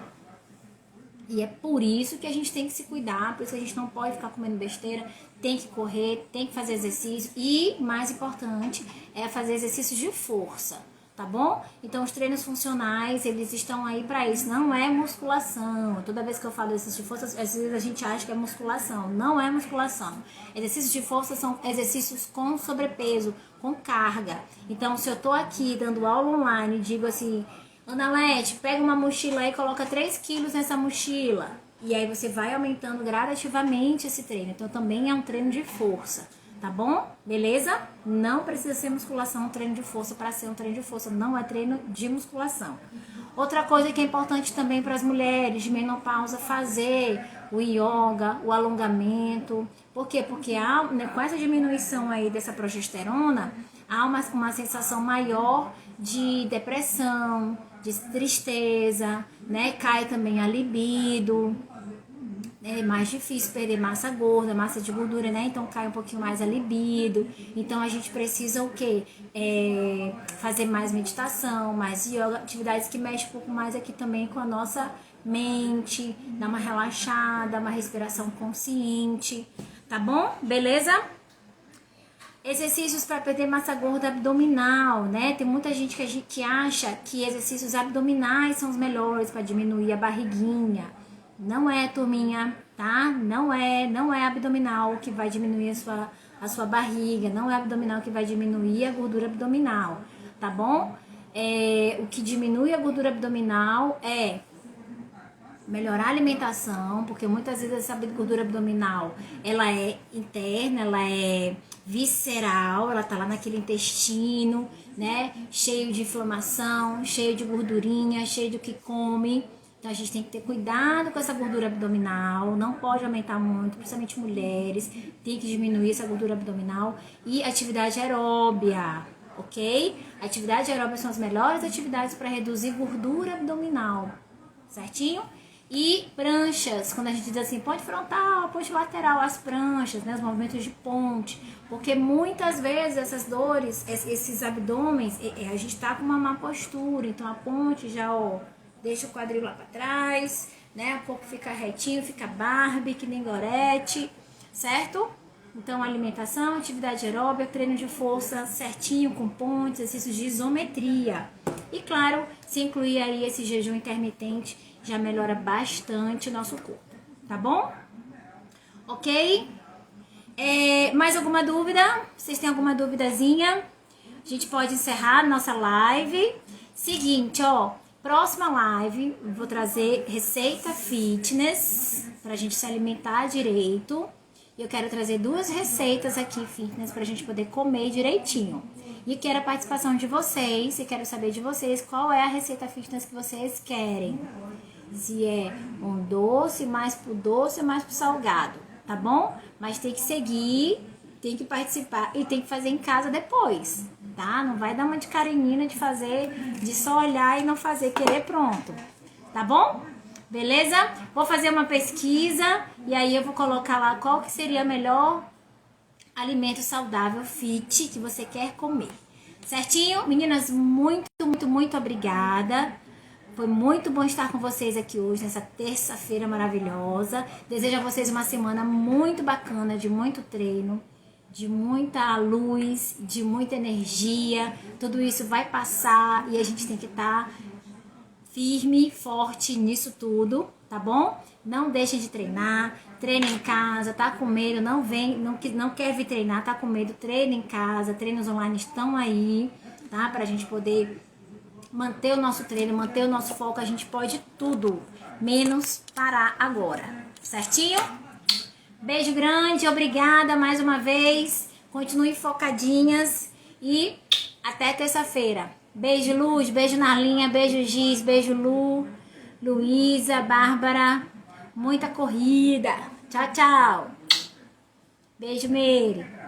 E é por isso que a gente tem que se cuidar, por isso que a gente não pode ficar comendo besteira, tem que correr, tem que fazer exercício e, mais importante, é fazer exercícios de força, tá bom? Então, os treinos funcionais, eles estão aí para isso, não é musculação. Toda vez que eu falo exercício de força, às vezes a gente acha que é musculação, não é musculação. Exercícios de força são exercícios com sobrepeso, com carga. Então, se eu tô aqui dando aula online e digo assim... Ana Lete, pega uma mochila aí e coloca 3 quilos nessa mochila. E aí você vai aumentando gradativamente esse treino. Então também é um treino de força, tá bom? Beleza? Não precisa ser musculação um treino de força para ser um treino de força. Não é treino de musculação. Outra coisa que é importante também para as mulheres de menopausa fazer o yoga, o alongamento. Por quê? Porque com essa diminuição aí dessa progesterona, há uma sensação maior de depressão, de tristeza, né? Cai também a libido, é mais difícil perder massa gorda, massa de gordura, né? Então cai um pouquinho mais a libido. Então a gente precisa o quê? Fazer mais meditação, mais yoga, atividades que mexem um pouco mais aqui também com a nossa mente, dar uma relaxada, uma respiração consciente, tá bom? Beleza? Exercícios para perder massa gorda abdominal, né? Tem muita gente que acha que exercícios abdominais são os melhores para diminuir a barriguinha. Não é, turminha, tá? Não é abdominal que vai diminuir a sua barriga, não é abdominal que vai diminuir a gordura abdominal, tá bom? O que diminui a gordura abdominal é melhorar a alimentação, porque muitas vezes essa gordura abdominal, ela é interna, ela é visceral, ela tá lá naquele intestino, né? Cheio de inflamação, cheio de gordurinha, cheio do que come. Então a gente tem que ter cuidado com essa gordura abdominal, não pode aumentar muito, principalmente mulheres, tem que diminuir essa gordura abdominal e atividade aeróbia, ok? Atividade aeróbia são as melhores atividades para reduzir gordura abdominal, certinho? E pranchas, quando a gente diz assim, ponte frontal, ponte lateral, as pranchas, né, os movimentos de ponte, porque muitas vezes essas dores, esses abdômenes, a gente tá com uma má postura, então a ponte já, ó, deixa o quadril lá para trás, né, o corpo fica retinho, fica Barbie, que nem Gorete, certo? Então, alimentação, atividade aeróbica, treino de força certinho, com pontes, exercícios de isometria. E claro, se incluir aí esse jejum intermitente, já melhora bastante o nosso corpo, tá bom? Ok? Mais alguma dúvida? Vocês têm alguma duvidazinha? A gente pode encerrar nossa live. Seguinte, ó, próxima live, vou trazer receita fitness pra gente se alimentar direito. Eu quero trazer 2 receitas aqui fitness pra gente poder comer direitinho. E quero a participação de vocês, e quero saber de vocês qual é a receita fitness que vocês querem. Se é um doce, mais pro doce ou mais pro salgado, tá bom? Mas tem que seguir, tem que participar e tem que fazer em casa depois, tá? Não vai dar uma de carinina de fazer, de só olhar e não fazer, querer pronto, tá bom? Beleza? Vou fazer uma pesquisa e aí eu vou colocar lá qual que seria o melhor alimento saudável fit que você quer comer. Certinho? Meninas, muito obrigada. Foi muito bom estar com vocês aqui hoje, nessa terça-feira maravilhosa. Desejo a vocês uma semana muito bacana, de muito treino, de muita luz, de muita energia. Tudo isso vai passar e a gente tem que estar firme, forte nisso tudo, tá bom? Não deixem de treinar, treina em casa, tá com medo, não quer vir treinar, tá com medo, treina em casa, treinos online estão aí, tá? Pra gente poder manter o nosso treino, manter o nosso foco, a gente pode tudo, menos parar agora, certinho? Beijo grande, obrigada mais uma vez, continuem focadinhas e até terça-feira. Beijo Luz, beijo Narlinha, beijo Giz, beijo Lu, Luísa, Bárbara, muita corrida, tchau, tchau. Beijo Meire.